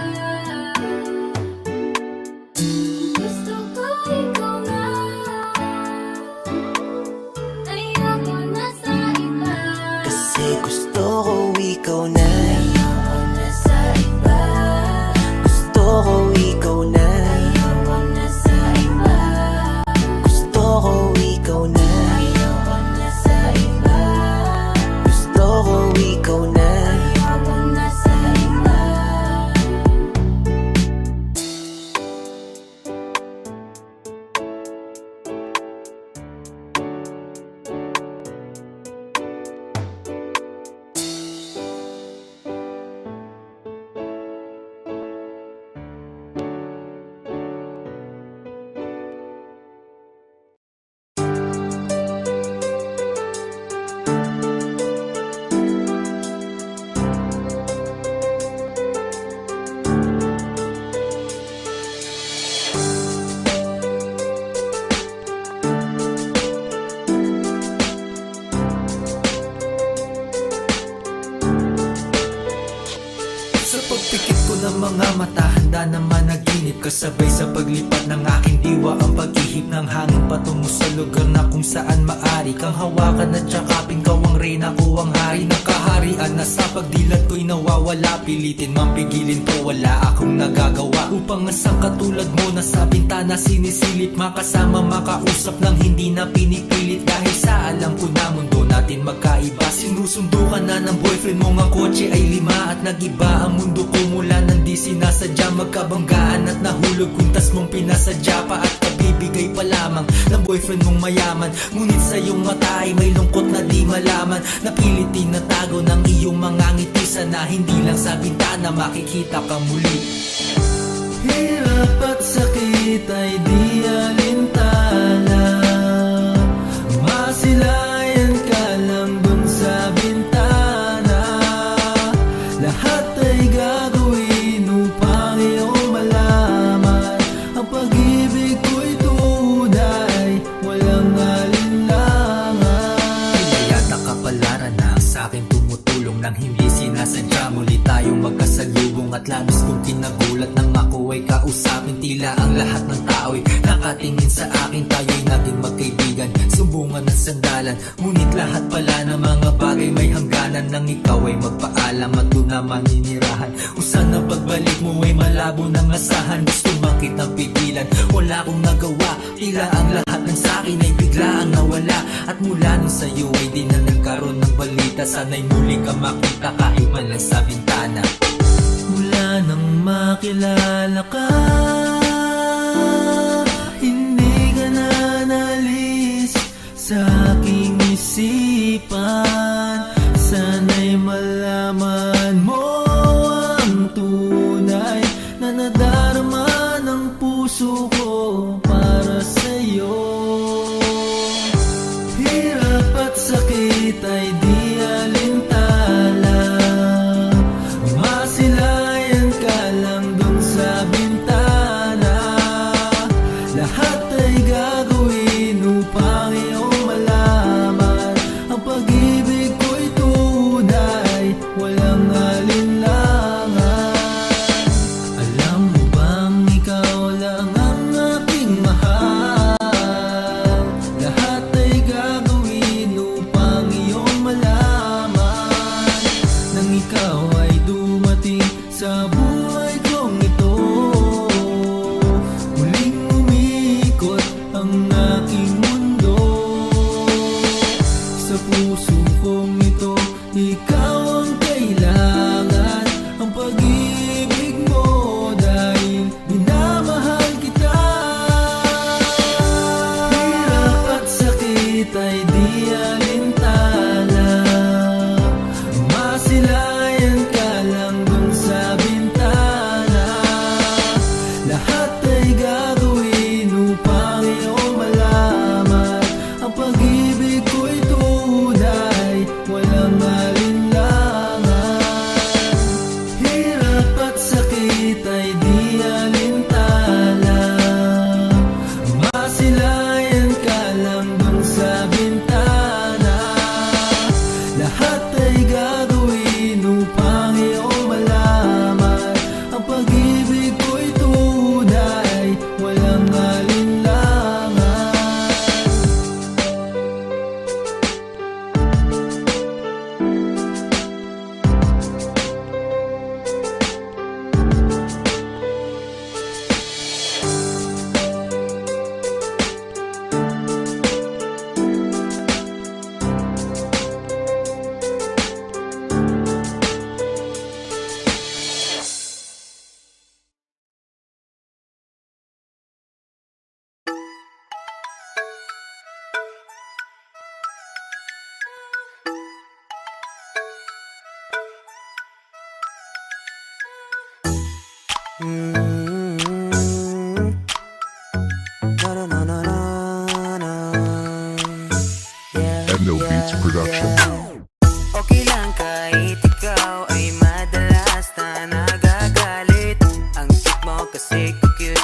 [SPEAKER 6] Gusto ko ikaw na. Ayoko na sa iba.
[SPEAKER 10] Kasi gusto ko ikaw na.
[SPEAKER 6] Ayoko na sa iba.
[SPEAKER 10] Gusto ko ikaw na.
[SPEAKER 6] Ayoko na sa iba.
[SPEAKER 10] Gusto ko ikaw na.
[SPEAKER 6] Ayoko na sa iba.
[SPEAKER 10] Gusto ko ikaw na.
[SPEAKER 6] Ayoko na sa iba.
[SPEAKER 2] Sa pagpikit ko ng mga mata, handa na managinip. Kasabay sa paglipat ng aking diwa, ang paghihip ng hangin patungo sa lugar na kung saan maari kang hawakan at yakapin. Kaw ang reyna, ko ang hari ng kaharian, na sa pagdilat ko'y nawawala. Pilitin mang pigilin to, wala akong nagagawa. Upang asang katulad mo na sa bintana sinisilip, makasama makausap ng hindi na pinipilit. Dahil sa alam ko na mundo natin magkaiba. Sinusundo ka na ng boyfriend mo, ang kotse ay 5 at nag-iba ang mundo ko mula nang di sinasadya. Magkabanggaan at nahulog kuntas mong pinasadya pa at kabibigay pa lamang ng boyfriend mong mayaman. Ngunit sa iyong mata ay may lungkot na di malaman. Napilit tinatago ng iyong mga ngiti, sana hindi lang sa bintana makikita ka muli. Hirap at sakit ay di alintana, masilayan ka lang dun sa bintana. Lahat ay gagawin upang iyong malaman ang pag-ibig ko'y tunay, walang alinlangan. Pinayata ka pala na sa akin tumutulong nang hindi sinasadya. Muli tayong magkasalubong at labis kong kinagulat nang ako ay kausapin. Tila ang lahat ng tao'y nakatingin sa akin. Tayo'y naging magkaibigan, sumbungan at sandalan. Ngunit lahat pala ng mga bagay may hangganan. Nang ikaw ay magpaalam at doon na maninirahan, kung saan ang pagbalik mo ay malabo ng asahan. Gusto man kitang pigilan, wala akong nagawa. Tila ang lahat ng sakin ay biglaang nawala. At mula nung sa'yo ay di na nagkaroon ng balita. Sana'y muli ka makita kahit man lang sa bintana. Mula nang makilala ka, hindi ka na nalis sa aking isipan. Sana'y malaman mo ang tunay na nadarama ng puso ko para sa'yo.
[SPEAKER 11] Na na na na na. Yeah,
[SPEAKER 4] Endo Beats Production.
[SPEAKER 7] Okay lang kahit ikaw ay madalas na nagagalit. Ang cute mo kasi cute,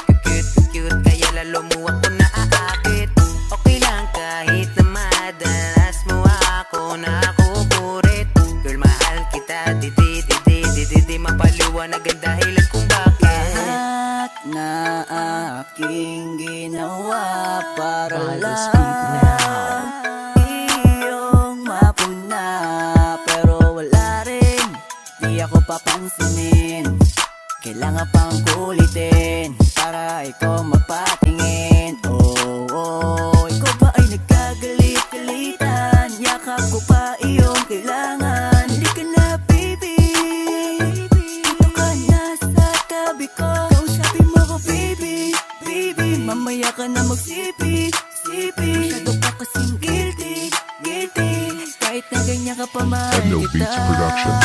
[SPEAKER 7] kaya lalo mo ako naaakit. Okay lang kahit na madalas mo ako nakukurit. Girl, mahal kita, di mapaliwanag ang dahilan kung bakit. Lahat na aking ginawa para lang iyong mapuna, pero wala rin, di ako papansinin. Kailangan pang kulitin para ikaw mapatingin. Oh, ikaw ba ay nagkagalit-galitan? Yakap ko pa iyong kailangan. Hindi ka na baby, dito ka na sa tabi ko. Kausapin mo ko baby, mamaya ka na magsipi. Masyado pa kasing guilty. Kahit na ganyan ka pa mahal
[SPEAKER 4] Endo
[SPEAKER 7] kita.
[SPEAKER 4] Beats Production.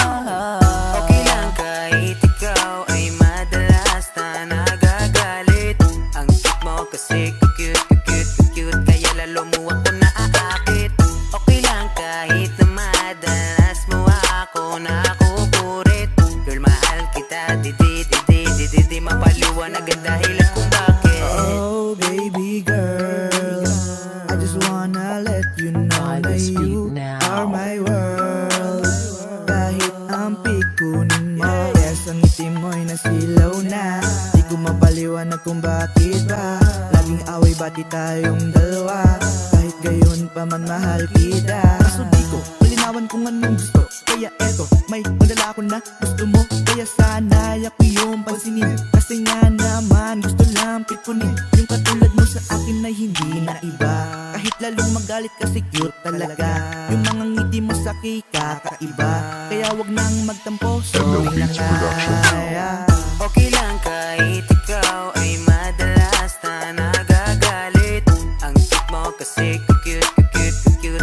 [SPEAKER 7] Okay lang kahit ikaw ay madalas na nagagalit. Ang cute mo kasi cute, kaya lalo mo ako naaakit. Okay lang kahit na madalas mo ako nakukurit. Girl, mahal kita, di mapaliwanag ang dahilan kung bakit.
[SPEAKER 12] Oh baby girl, I just wanna let you know that you are my world. Kahit ang pikunin mo, yes, ang itim mo'y nasilaw na. Di ko mapaliwanag kung bakit ba laging away bati tayong dalawa. Kahit gayon pa man mahal kita. Kaso di ko malinawan kung anong gusto, kaya eto, may madala ko na gusto mo. Kaya sana ako yung pansinin, kasi nga naman gusto lang pikunin. Yung katulad mo sa akin ay hindi na iba. Kahit lalong magalit kasi cute talaga. Yung mga ngiti mo sa kakaiba. Kaya wag nang magtampo,
[SPEAKER 4] Endo
[SPEAKER 12] sorry na
[SPEAKER 4] Beats Production.
[SPEAKER 12] kaya.
[SPEAKER 7] Okay lang kahit ikaw ay madalas na nagagalit. Ang cute mo kasi cute,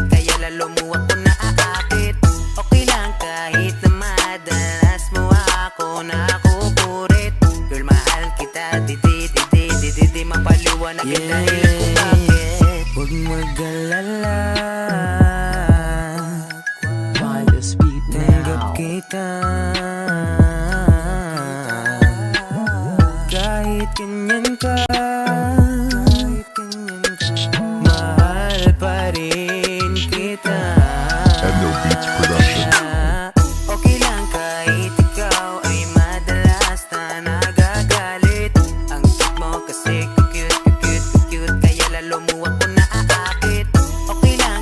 [SPEAKER 7] kaya lalo mo ako naaakit. Okay lang kahit na madalas mo ako nakukurit. Girl, mahal kita, di mapaliwanag ang dahilan kung bakit. Huwag mag-alala, tanggap kita. Kahit ganyan ka, mahal pa rin kita.
[SPEAKER 4] Endo Beats Production.
[SPEAKER 7] Okay lang kahit ikaw ay madalas na nagagalit. Ang cute mo kasi cute, kaya lalo mo ako naaakit. Okay lang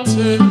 [SPEAKER 2] to